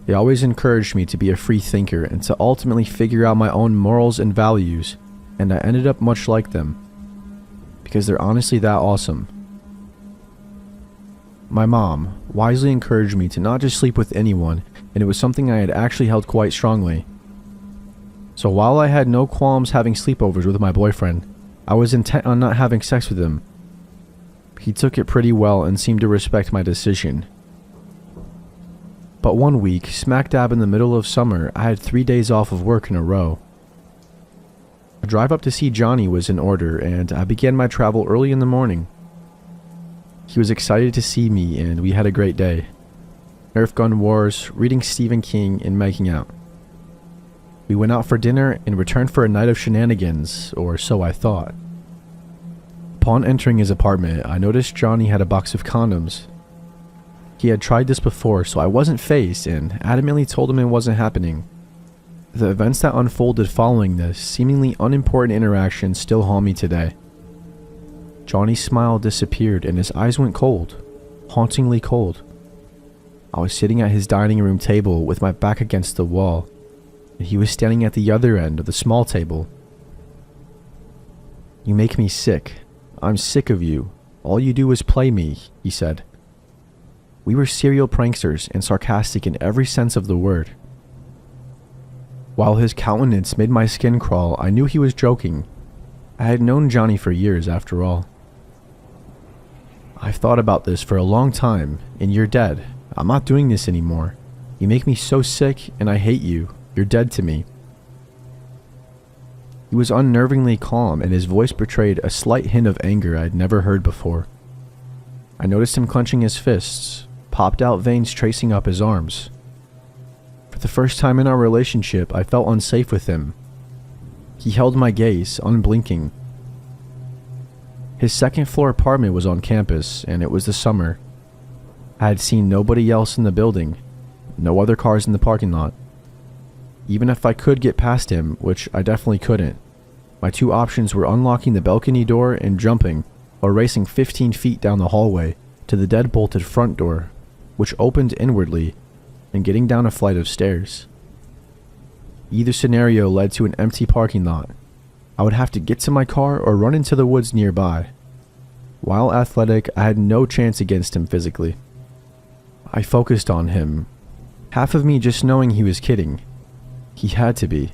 Speaker 1: They always encouraged me to be a free thinker and to ultimately figure out my own morals and values, and I ended up much like them, because they're honestly that awesome. My mom wisely encouraged me to not just sleep with anyone, and it was something I had actually held quite strongly. So while I had no qualms having sleepovers with my boyfriend, I was intent on not having sex with him. He took it pretty well and seemed to respect my decision. But one week, smack dab in the middle of summer, I had 3 days off of work in a row. A drive up to see Johnny was in order, and I began my travel early in the morning. He was excited to see me, and we had a great day. Nerf gun wars, reading Stephen King, and making out. We went out for dinner and returned for a night of shenanigans, or so I thought. Upon entering his apartment, I noticed Johnny had a box of condoms. He had tried this before, so I wasn't fazed and adamantly told him it wasn't happening. The events that unfolded following this seemingly unimportant interaction still haunt me today. Johnny's smile disappeared and his eyes went cold, hauntingly cold. I was sitting at his dining room table with my back against the wall, and he was standing at the other end of the small table. "You make me sick. I'm sick of you. All you do is play me," he said. We were serial pranksters and sarcastic in every sense of the word. While his countenance made my skin crawl, I knew he was joking. I had known Johnny for years, after all. "I've thought about this for a long time, and you're dead. I'm not doing this anymore. You make me so sick, and I hate you. You're dead to me." He was unnervingly calm, and his voice betrayed a slight hint of anger I'd never heard before. I noticed him clenching his fists, popped out veins tracing up his arms. For the first time in our relationship, I felt unsafe with him. He held my gaze, unblinking. His second-floor apartment was on campus, and it was the summer. I had seen nobody else in the building, no other cars in the parking lot. Even if I could get past him, which I definitely couldn't, my two options were unlocking the balcony door and jumping, or racing 15 feet down the hallway to the dead-bolted front door, which opened inwardly, and getting down a flight of stairs. Either scenario led to an empty parking lot. I would have to get to my car or run into the woods nearby. While athletic, I had no chance against him physically. I focused on him, half of me just knowing he was kidding. He had to be.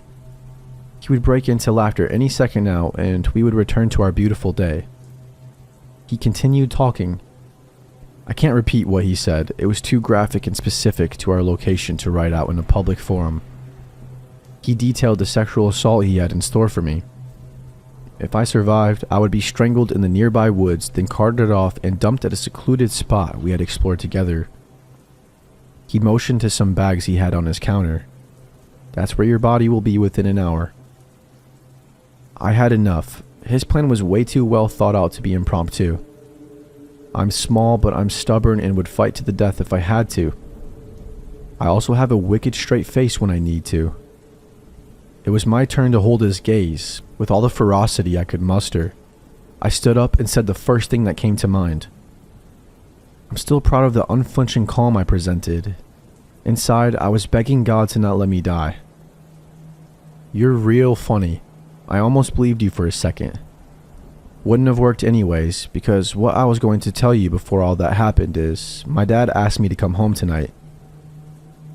Speaker 1: He would break into laughter any second now, and we would return to our beautiful day. He continued talking. I can't repeat what he said. It was too graphic and specific to our location to write out in a public forum. He detailed the sexual assault he had in store for me. If I survived, I would be strangled in the nearby woods, then carted off and dumped at a secluded spot we had explored together. He motioned to some bags he had on his counter. That's where your body will be within an hour. I had enough. His plan was way too well thought out to be impromptu. I'm small, but I'm stubborn and would fight to the death if I had to. I also have a wicked straight face when I need to. It was my turn to hold his gaze, with all the ferocity I could muster. I stood up and said the first thing that came to mind. I'm still proud of the unflinching calm I presented. Inside, I was begging God to not let me die. You're real funny. I almost believed you for a second. Wouldn't have worked anyways, because what I was going to tell you before all that happened is, my dad asked me to come home tonight.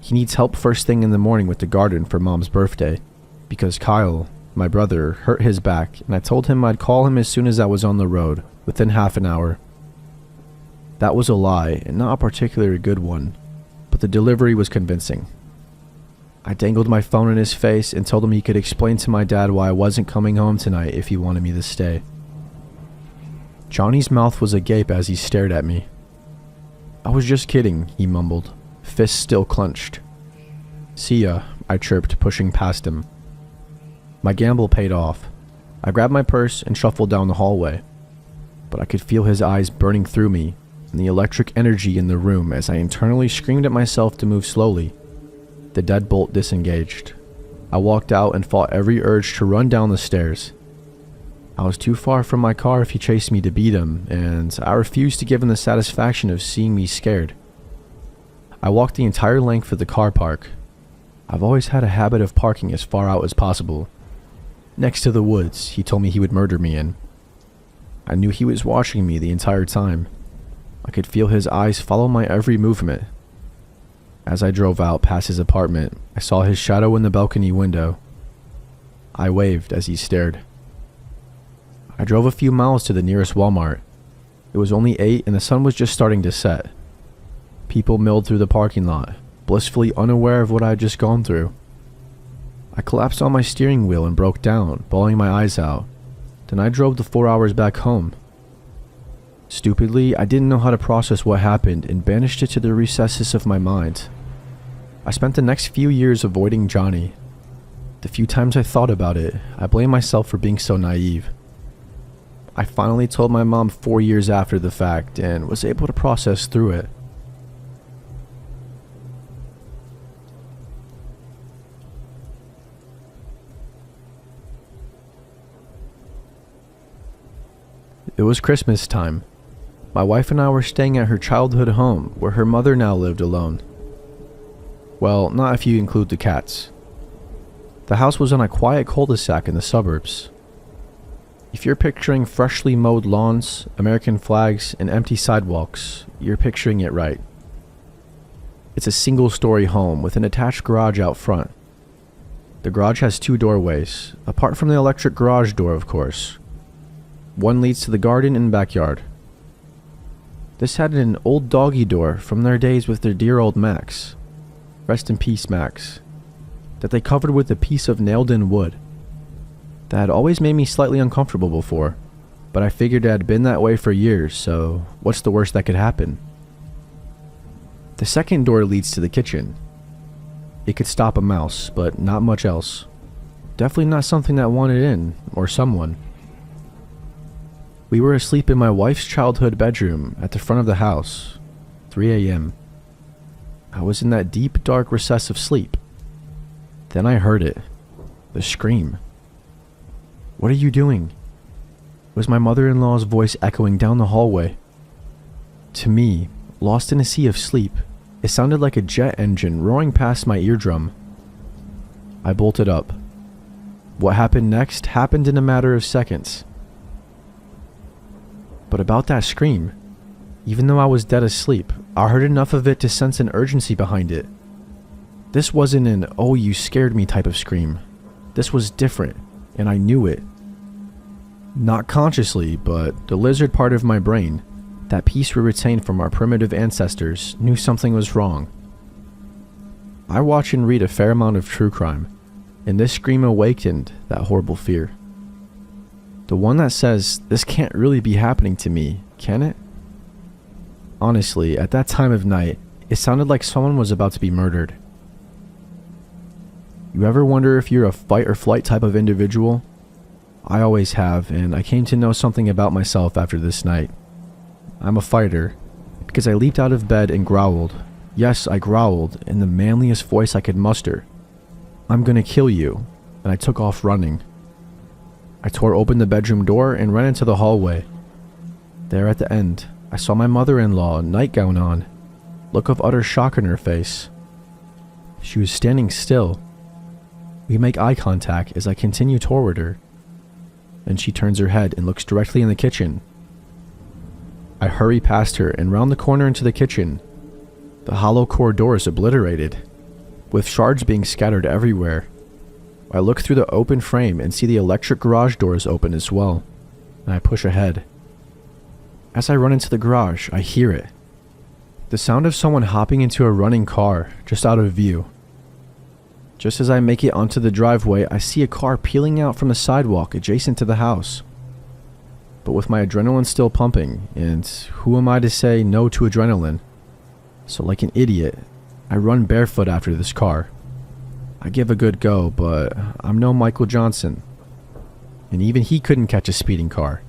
Speaker 1: He needs help first thing in the morning with the garden for Mom's birthday, because Kyle, my brother, hurt his back, and I told him I'd call him as soon as I was on the road, within half an hour. That was a lie, and not a particularly good one, but the delivery was convincing. I dangled my phone in his face and told him he could explain to my dad why I wasn't coming home tonight if he wanted me to stay. Johnny's mouth was agape as he stared at me. I was just kidding, he mumbled, fists still clenched. See ya, I chirped, pushing past him. My gamble paid off. I grabbed my purse and shuffled down the hallway, but I could feel his eyes burning through me and the electric energy in the room as I internally screamed at myself to move slowly. The deadbolt disengaged. I walked out and fought every urge to run down the stairs. I was too far from my car if he chased me to beat him, and I refused to give him the satisfaction of seeing me scared. I walked the entire length of the car park. I've always had a habit of parking as far out as possible. Next to the woods he told me he would murder me in. I knew he was watching me the entire time. I could feel his eyes follow my every movement. As I drove out past his apartment, I saw his shadow in the balcony window. I waved as he stared. I drove a few miles to the nearest Walmart. It was only 8 and the sun was just starting to set. People milled through the parking lot, blissfully unaware of what I had just gone through. I collapsed on my steering wheel and broke down, bawling my eyes out. Then I drove the 4 hours back home. Stupidly, I didn't know how to process what happened and banished it to the recesses of my mind. I spent the next few years avoiding Johnny. The few times I thought about it, I blamed myself for being so naive. I finally told my mom 4 years after the fact and was able to process through it. It was Christmas time. My wife and I were staying at her childhood home where her mother now lived alone. Well, not if you include the cats. The house was on a quiet cul-de-sac in the suburbs. If you're picturing freshly mowed lawns, American flags, and empty sidewalks, you're picturing it right. It's a single-story home with an attached garage out front. The garage has 2 doorways, apart from the electric garage door, of course. One leads to the garden and backyard. This had an old doggy door from their days with their dear old Max. Rest in peace, Max. That they covered with a piece of nailed-in wood. That had always made me slightly uncomfortable before, but I figured it had been that way for years, so what's the worst that could happen? The second door leads to the kitchen. It could stop a mouse, but not much else. Definitely not something that wanted in, or someone. We were asleep in my wife's childhood bedroom at the front of the house, 3 a.m. I was in that deep, dark recess of sleep. Then I heard it. The scream. "What are you doing?" It was my mother-in-law's voice echoing down the hallway. To me, lost in a sea of sleep, it sounded like a jet engine roaring past my eardrum. I bolted up. What happened next happened in a matter of seconds. But about that scream, even though I was dead asleep, I heard enough of it to sense an urgency behind it. This wasn't an "oh you scared me" type of scream. This was different, and I knew it. Not consciously, but the lizard part of my brain, That piece we retained from our primitive ancestors knew something was wrong. I watch and read a fair amount of true crime, and this scream awakened that horrible fear. The one that says, this can't really be happening to me, can it? Honestly, at that time of night, it sounded like someone was about to be murdered. You ever wonder if you're a fight or flight type of individual? I always have, and I came to know something about myself after this night. I'm a fighter, because I leaped out of bed and growled. Yes, I growled, in the manliest voice I could muster. I'm gonna kill you, and I took off running. I tore open the bedroom door and ran into the hallway. There at the end, I saw my mother-in-law, nightgown on, look of utter shock on her face. She was standing still. We make eye contact as I continue toward her. Then she turns her head and looks directly in the kitchen. I hurry past her and round the corner into the kitchen. The hollow core door is obliterated, with shards being scattered everywhere. I look through the open frame and see the electric garage door is open as well, and I push ahead. As I run into the garage, I hear it. The sound of someone hopping into a running car, just out of view. Just as I make it onto the driveway, I see a car peeling out from the sidewalk adjacent to the house. But with my adrenaline still pumping, and who am I to say no to adrenaline? So like an idiot, I run barefoot after this car. I give a good go, but I'm no Michael Johnson. And even he couldn't catch a speeding car.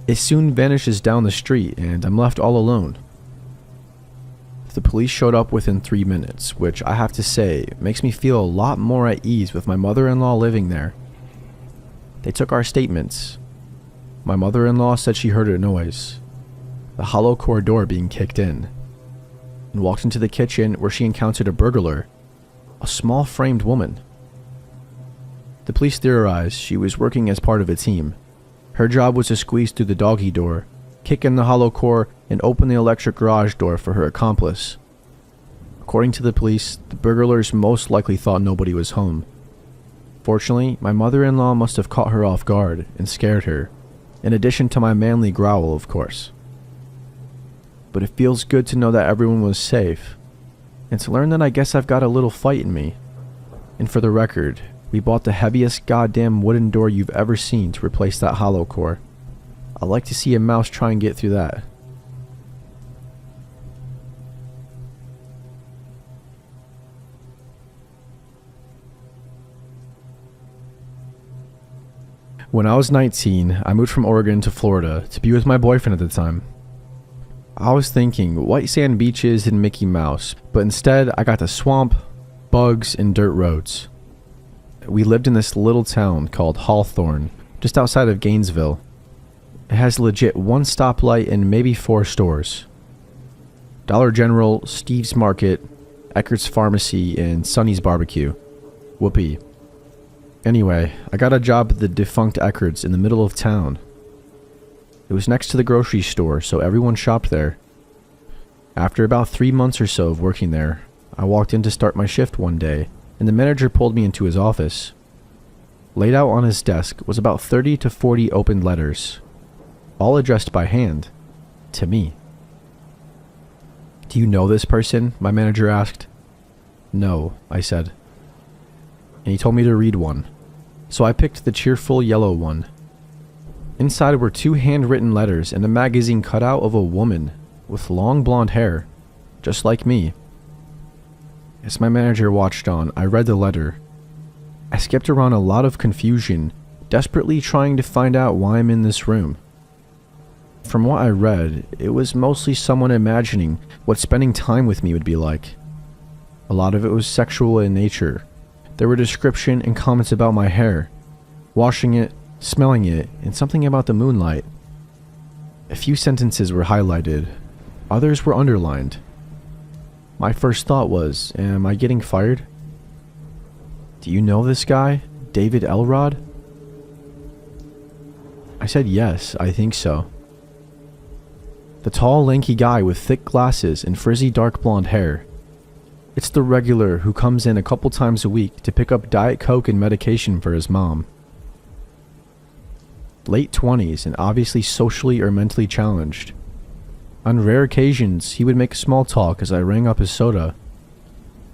Speaker 1: It soon vanishes down the street, and I'm left all alone. The police showed up within 3 minutes, which I have to say makes me feel a lot more at ease with my mother-in-law living there. They took our statements. My mother-in-law said she heard a noise, the hollow core door being kicked in, and walked into the kitchen where she encountered a burglar, a small framed woman. The police theorized she was working as part of a team. Her job was to squeeze through the doggy door, kick in the hollow core, and open the electric garage door for her accomplice. According to the police, the burglars most likely thought nobody was home. Fortunately, my mother-in-law must have caught her off guard and scared her, in addition to my manly growl, of course. But it feels good to know that everyone was safe, and to learn that I guess I've got a little fight in me. And for the record, we bought the heaviest goddamn wooden door you've ever seen to replace that hollow core. I'd like to see a mouse try and get through that. When I was 19, I moved from Oregon to Florida to be with my boyfriend at the time. I was thinking white sand beaches and Mickey Mouse, but instead I got the swamp, bugs, and dirt roads. We lived in this little town called Hawthorne, just outside of Gainesville. It has legit 1 stoplight and maybe 4 stores. Dollar General, Steve's Market, Eckert's Pharmacy, and Sonny's Barbecue. Whoopee. Anyway, I got a job at the defunct Eckert's in the middle of town. It was next to the grocery store, so everyone shopped there. After about 3 months or so of working there, I walked in to start my shift one day, and the manager pulled me into his office. Laid out on his desk was about 30 to 40 opened letters, all addressed by hand, to me. "Do you know this person?" my manager asked. "No," I said. And he told me to read one, so I picked the cheerful yellow one. Inside were 2 handwritten letters and a magazine cutout of a woman with long blonde hair, just like me. As my manager watched on, I read the letter. I skipped around a lot of confusion, desperately trying to find out why I'm in this room. From what I read, it was mostly someone imagining what spending time with me would be like. A lot of it was sexual in nature. There were description and comments about my hair, washing it, smelling it, and something about the moonlight. A few sentences were highlighted, others were underlined. My first thought was, am I getting fired? "Do you know this guy, David Elrod?" I said yes, I think so. The tall, lanky guy with thick glasses and frizzy dark blonde hair. It's the regular who comes in a couple times a week to pick up Diet Coke and medication for his mom. Late 20s and obviously socially or mentally challenged. On rare occasions, he would make small talk as I rang up his soda.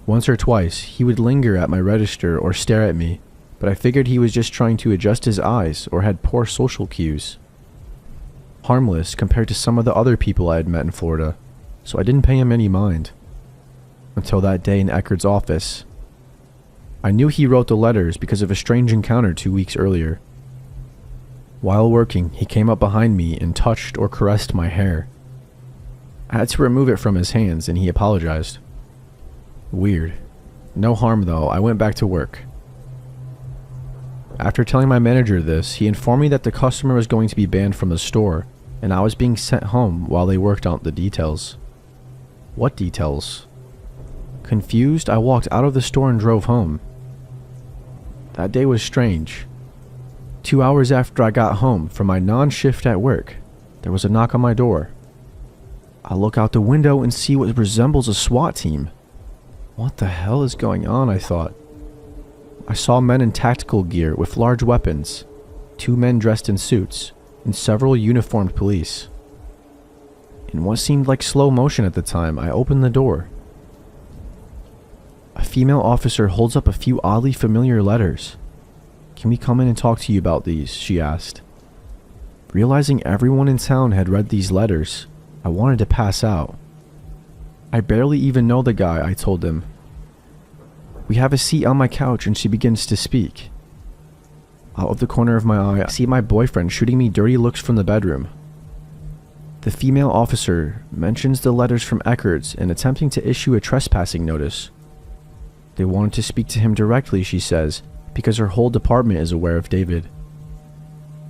Speaker 1: Once or twice, he would linger at my register or stare at me, but I figured he was just trying to adjust his eyes or had poor social cues. Harmless compared to some of the other people I had met in Florida, so I didn't pay him any mind. Until that day in Eckerd's office. I knew he wrote the letters because of a strange encounter 2 weeks earlier. While working, he came up behind me and touched or caressed my hair. I had to remove it from his hands and he apologized. Weird. No harm though, I went back to work. After telling my manager this, he informed me that the customer was going to be banned from the store, and I was being sent home while they worked out the details. What details? Confused, I walked out of the store and drove home. That day was strange. 2 hours after I got home from my non-shift at work, there was a knock on my door. I look out the window and see what resembles a SWAT team. What the hell is going on, I thought. I saw men in tactical gear with large weapons, 2 men dressed in suits, and several uniformed police. In what seemed like slow motion at the time, I opened the door. A female officer holds up a few oddly familiar letters. "Can we come in and talk to you about these?" she asked. Realizing everyone in town had read these letters, I wanted to pass out. I barely even know the guy, I told him. "We have a seat on my couch," and she begins to speak. Out of the corner of my eye, I see my boyfriend shooting me dirty looks from the bedroom. The female officer mentions the letters from Eckerd's and attempting to issue a trespassing notice. They wanted to speak to him directly, she says, because her whole department is aware of David.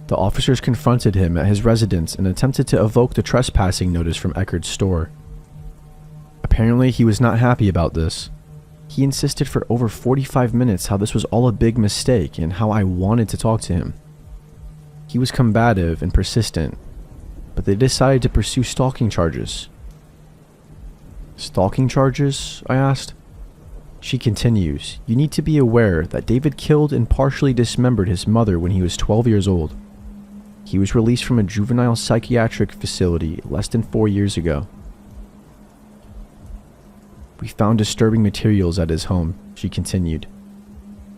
Speaker 1: The officers confronted him at his residence and attempted to evoke the trespassing notice from Eckerd's store. Apparently, he was not happy about this. He insisted for over 45 minutes how this was all a big mistake and how I wanted to talk to him. He was combative and persistent, but they decided to pursue stalking charges. "Stalking charges?" I asked. She continues, "You need to be aware that David killed and partially dismembered his mother when he was 12 years old. He was released from a juvenile psychiatric facility less than 4 years ago. We found disturbing materials at his home," she continued.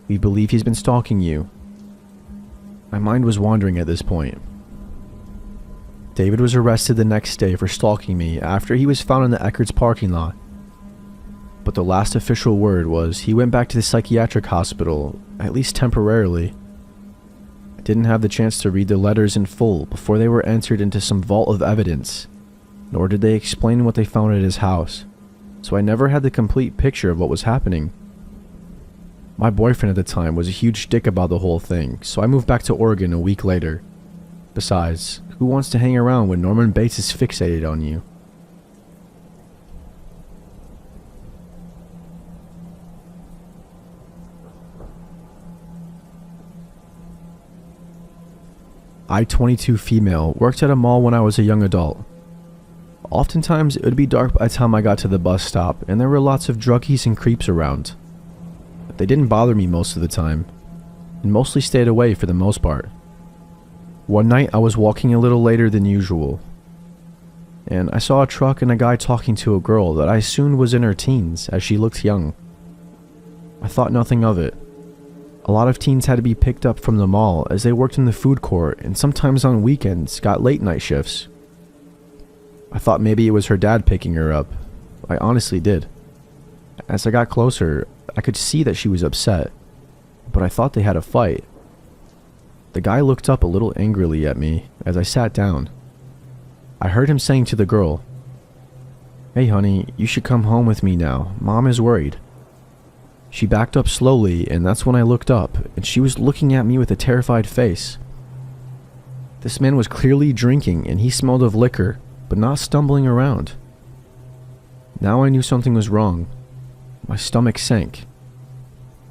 Speaker 1: "We believe he's been stalking you." My mind was wandering at this point. David was arrested the next day for stalking me after he was found in the Eckerd's parking lot. But the last official word was he went back to the psychiatric hospital, at least temporarily. I didn't have the chance to read the letters in full before they were entered into some vault of evidence, nor did they explain what they found at his house, so I never had the complete picture of what was happening. My boyfriend at the time was a huge dick about the whole thing, so I moved back to Oregon a week later. Besides, who wants to hang around when Norman Bates is fixated on you? I-22 female worked at a mall when I was a young adult. Oftentimes, it would be dark by the time I got to the bus stop, and there were lots of druggies and creeps around. But they didn't bother me most of the time, and mostly stayed away for the most part. One night, I was walking a little later than usual, and I saw a truck and a guy talking to a girl that I assumed was in her teens, as she looked young. I thought nothing of it. A lot of teens had to be picked up from the mall as they worked in the food court and sometimes on weekends got late night shifts. I thought maybe it was her dad picking her up. I honestly did. As I got closer, I could see that she was upset, but I thought they had a fight. The guy looked up a little angrily at me as I sat down. I heard him saying to the girl, "Hey honey, you should come home with me now. Mom is worried." She backed up slowly, and that's when I looked up, and she was looking at me with a terrified face. This man was clearly drinking, and he smelled of liquor, but not stumbling around. Now I knew something was wrong. My stomach sank.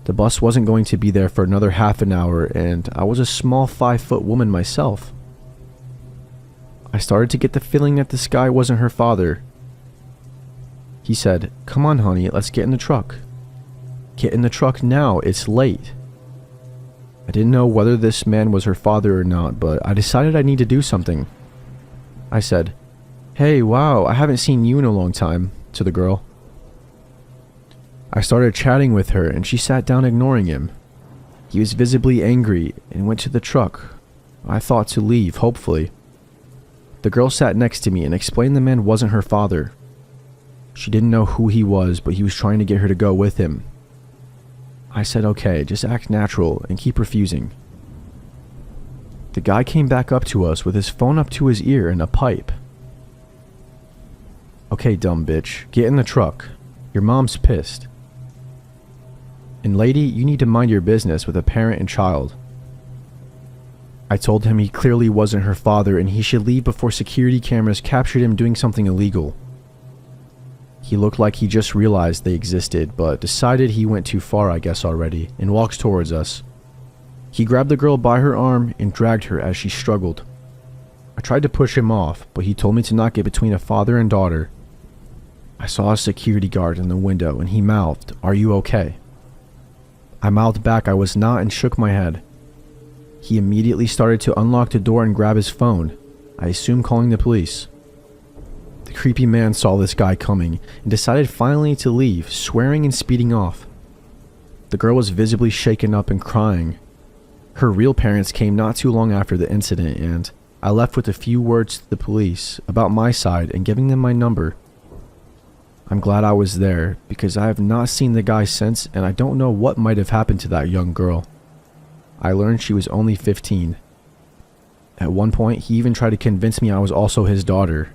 Speaker 1: The bus wasn't going to be there for another half an hour, and I was a small 5-foot woman myself. I started to get the feeling that this guy wasn't her father. He said, "Come on honey, let's get in the truck." "Get in the truck now, it's late." I didn't know whether this man was her father or not, but I decided I need to do something. I said, "Hey, wow, I haven't seen you in a long time," to the girl. I started chatting with her and she sat down ignoring him. He was visibly angry and went to the truck. I thought to leave, hopefully. The girl sat next to me and explained the man wasn't her father. She didn't know who he was, but he was trying to get her to go with him. I said okay, just act natural and keep refusing. The guy came back up to us with his phone up to his ear and a pipe. "Okay, dumb bitch, get in the truck. Your mom's pissed. And lady, you need to mind your business with a parent and child." I told him he clearly wasn't her father and he should leave before security cameras captured him doing something illegal. He looked like he just realized they existed, but decided he went too far, I guess already, and walks towards us. He grabbed the girl by her arm and dragged her as she struggled. I tried to push him off, but he told me to not get between a father and daughter. I saw a security guard in the window and he mouthed, "Are you okay?" I mouthed back I was not and shook my head. He immediately started to unlock the door and grab his phone, I assume calling the police. The creepy man saw this guy coming and decided finally to leave, swearing and speeding off. The girl was visibly shaken up and crying. Her real parents came not too long after the incident and I left with a few words to the police about my side and giving them my number. I'm glad I was there because I have not seen the guy since and I don't know what might have happened to that young girl. I learned she was only 15. At one point, he even tried to convince me I was also his daughter.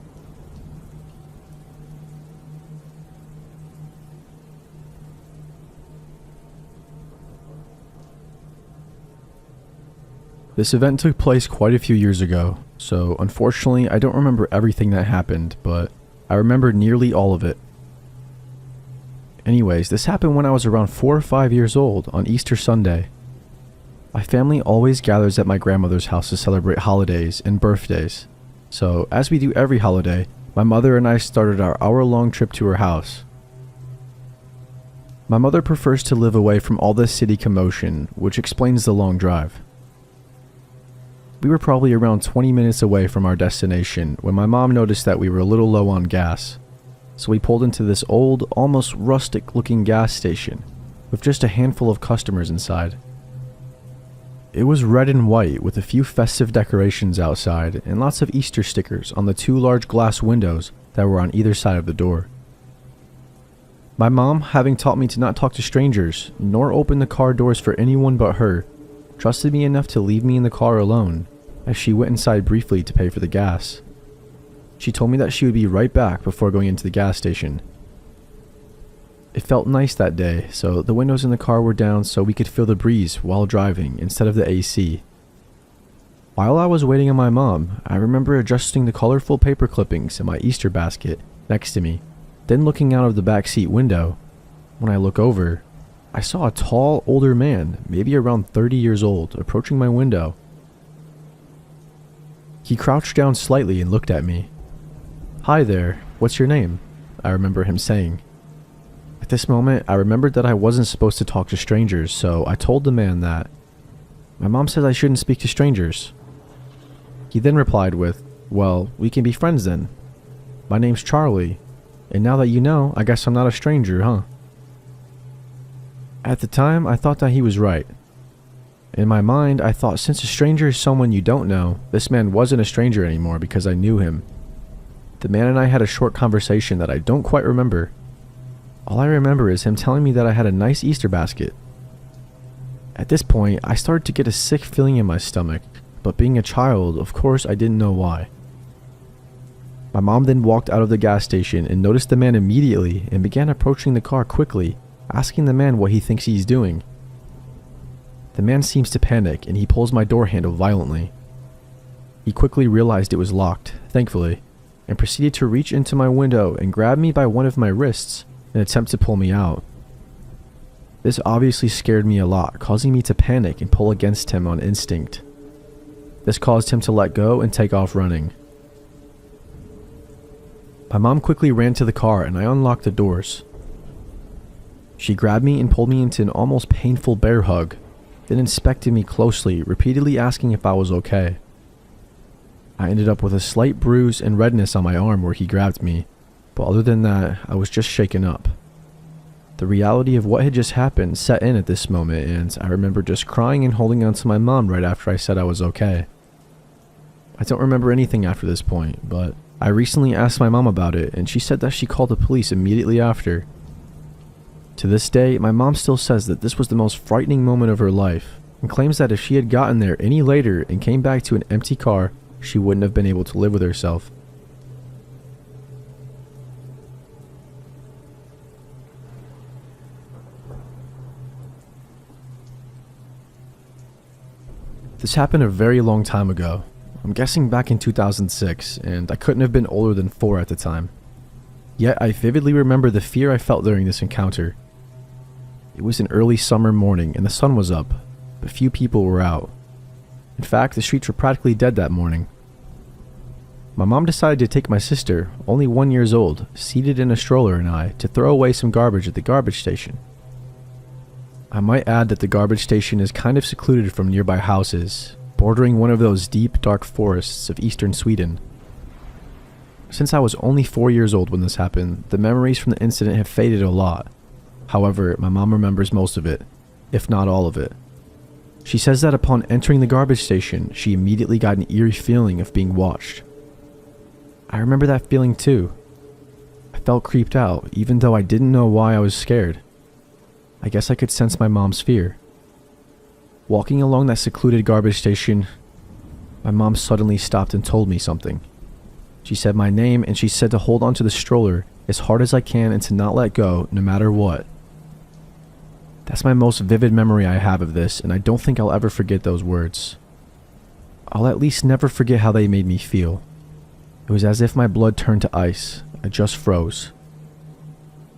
Speaker 1: This event took place quite a few years ago, so unfortunately I don't remember everything that happened, but I remember nearly all of it. Anyways, this happened when I was around 4 or 5 years old on Easter Sunday. My family always gathers at my grandmother's house to celebrate holidays and birthdays. So, as we do every holiday, my mother and I started our hour-long trip to her house. My mother prefers to live away from all this city commotion, which explains the long drive. We were probably around 20 minutes away from our destination when my mom noticed that we were a little low on gas. So we pulled into this old, almost rustic-looking gas station with just a handful of customers inside. It was red and white with a few festive decorations outside and lots of Easter stickers on the 2 large glass windows that were on either side of the door. My mom, having taught me to not talk to strangers nor open the car doors for anyone but her, trusted me enough to leave me in the car alone as she went inside briefly to pay for the gas. She told me that she would be right back before going into the gas station. It felt nice that day, so the windows in the car were down so we could feel the breeze while driving instead of the AC. While I was waiting on my mom, I remember adjusting the colorful paper clippings in my Easter basket next to me, then looking out of the backseat window. When I look over, I saw a tall, older man, maybe around 30 years old, approaching my window. He crouched down slightly and looked at me. "Hi there, what's your name?" I remember him saying. At this moment, I remembered that I wasn't supposed to talk to strangers, so I told the man that my mom says I shouldn't speak to strangers. He then replied with, "Well, we can be friends then. My name's Charlie, and now that you know, I guess I'm not a stranger, huh?" At the time, I thought that he was right. In my mind, I thought since a stranger is someone you don't know, this man wasn't a stranger anymore because I knew him. The man and I had a short conversation that I don't quite remember. All I remember is him telling me that I had a nice Easter basket. At this point, I started to get a sick feeling in my stomach, but being a child, of course, I didn't know why. My mom then walked out of the gas station and noticed the man immediately and began approaching the car quickly, asking the man what he thinks he's doing. The man seems to panic and he pulls my door handle violently. He quickly realized it was locked, thankfully, and proceeded to reach into my window and grab me by one of my wrists in an attempt to pull me out. This obviously scared me a lot, causing me to panic and pull against him on instinct. This caused him to let go and take off running. My mom quickly ran to the car and I unlocked the doors. She grabbed me and pulled me into an almost painful bear hug, then inspected me closely, repeatedly asking if I was okay. I ended up with a slight bruise and redness on my arm where he grabbed me, but other than that, I was just shaken up. The reality of what had just happened set in at this moment, and I remember just crying and holding on to my mom right after I said I was okay. I don't remember anything after this point, but I recently asked my mom about it, and she said that she called the police immediately after. To this day, my mom still says that this was the most frightening moment of her life, and claims that if she had gotten there any later and came back to an empty car, she wouldn't have been able to live with herself. This happened a very long time ago. I'm guessing back in 2006, and I couldn't have been older than 4 at the time. Yet I vividly remember the fear I felt during this encounter. It was an early summer morning and the sun was up, but few people were out. In fact, the streets were practically dead that morning. My mom decided to take my sister, only 1 year old, seated in a stroller, and I to throw away some garbage at the garbage station. I might add that the garbage station is kind of secluded from nearby houses, bordering one of those deep, dark forests of eastern Sweden. Since I was only 4 years old when this happened, the memories from the incident have faded a lot. However, my mom remembers most of it, if not all of it. She says that upon entering the garbage station, she immediately got an eerie feeling of being watched. I remember that feeling too. I felt creeped out, even though I didn't know why I was scared. I guess I could sense my mom's fear. Walking along that secluded garbage station, my mom suddenly stopped and told me something. She said my name, and she said to hold onto the stroller as hard as I can and to not let go, no matter what. That's my most vivid memory I have of this, and I don't think I'll ever forget those words. I'll at least never forget how they made me feel. It was as if my blood turned to ice. I just froze.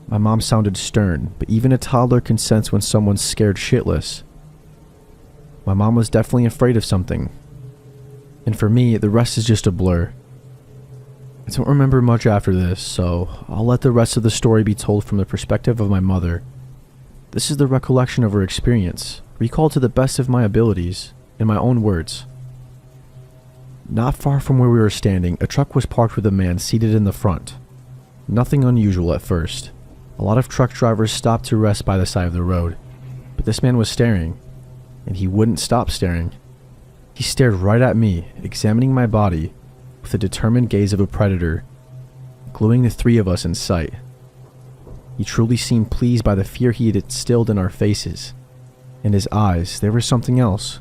Speaker 1: My mom sounded stern, but even a toddler can sense when someone's scared shitless. My mom was definitely afraid of something. And for me, the rest is just a blur. I don't remember much after this, so I'll let the rest of the story be told from the perspective of my mother. This is the recollection of her experience, recalled to the best of my abilities, in my own words. Not far from where we were standing, a truck was parked with a man seated in the front. Nothing unusual at first. A lot of truck drivers stopped to rest by the side of the road, but this man was staring, and he wouldn't stop staring. He stared right at me, examining my body with the determined gaze of a predator, gluing the 3 of us in sight. He truly seemed pleased by the fear he had instilled in our faces. In his eyes, there was something else,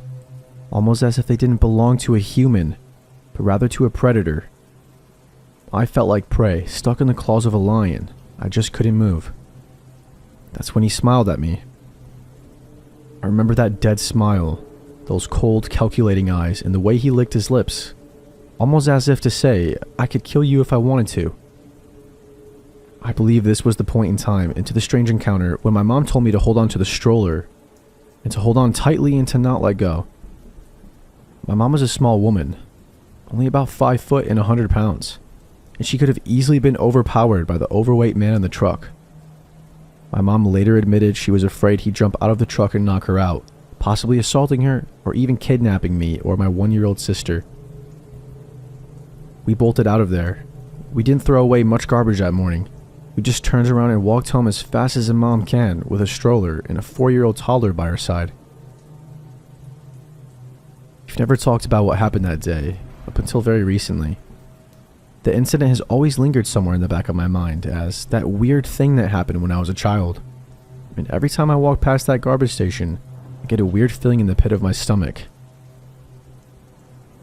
Speaker 1: almost as if they didn't belong to a human, but rather to a predator. I felt like prey, stuck in the claws of a lion. I just couldn't move. That's when he smiled at me. I remember that dead smile, those cold, calculating eyes, and the way he licked his lips, almost as if to say, I could kill you if I wanted to. I believe this was the point in time into the strange encounter when my mom told me to hold on to the stroller, and to hold on tightly and to not let go. My mom was a small woman, only about 5 foot and 100 pounds. And she could have easily been overpowered by the overweight man in the truck. My mom later admitted she was afraid he'd jump out of the truck and knock her out, possibly assaulting her or even kidnapping me or my 1-year-old sister. We bolted out of there. We didn't throw away much garbage that morning. We just turned around and walked home as fast as a mom can with a stroller and a 4-year-old toddler by her side. We've never talked about what happened that day, up until very recently. The incident has always lingered somewhere in the back of my mind as that weird thing that happened when I was a child. And every time I walk past that garbage station, I get a weird feeling in the pit of my stomach.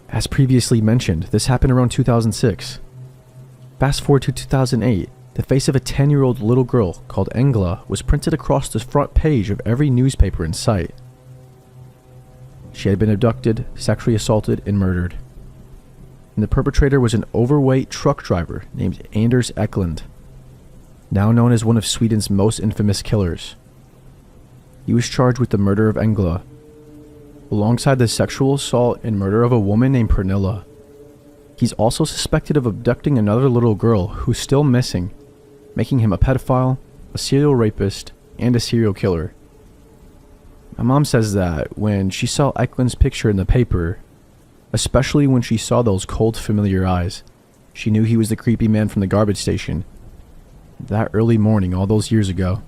Speaker 1: As previously mentioned, this happened around 2006. Fast forward to 2008, the face of a 10-year-old little girl called Engla was printed across the front page of every newspaper in sight. She had been abducted, sexually assaulted, and murdered. And the perpetrator was an overweight truck driver named Anders Eklund, now known as one of Sweden's most infamous killers. He was charged with the murder of Engla, alongside the sexual assault and murder of a woman named Pernilla. He's also suspected of abducting another little girl who's still missing, making him a pedophile, a serial rapist, and a serial killer. My mom says that when she saw Eklund's picture in the paper, especially when she saw those cold, familiar eyes. She knew he was the creepy man from the garbage station. That early morning all those years ago.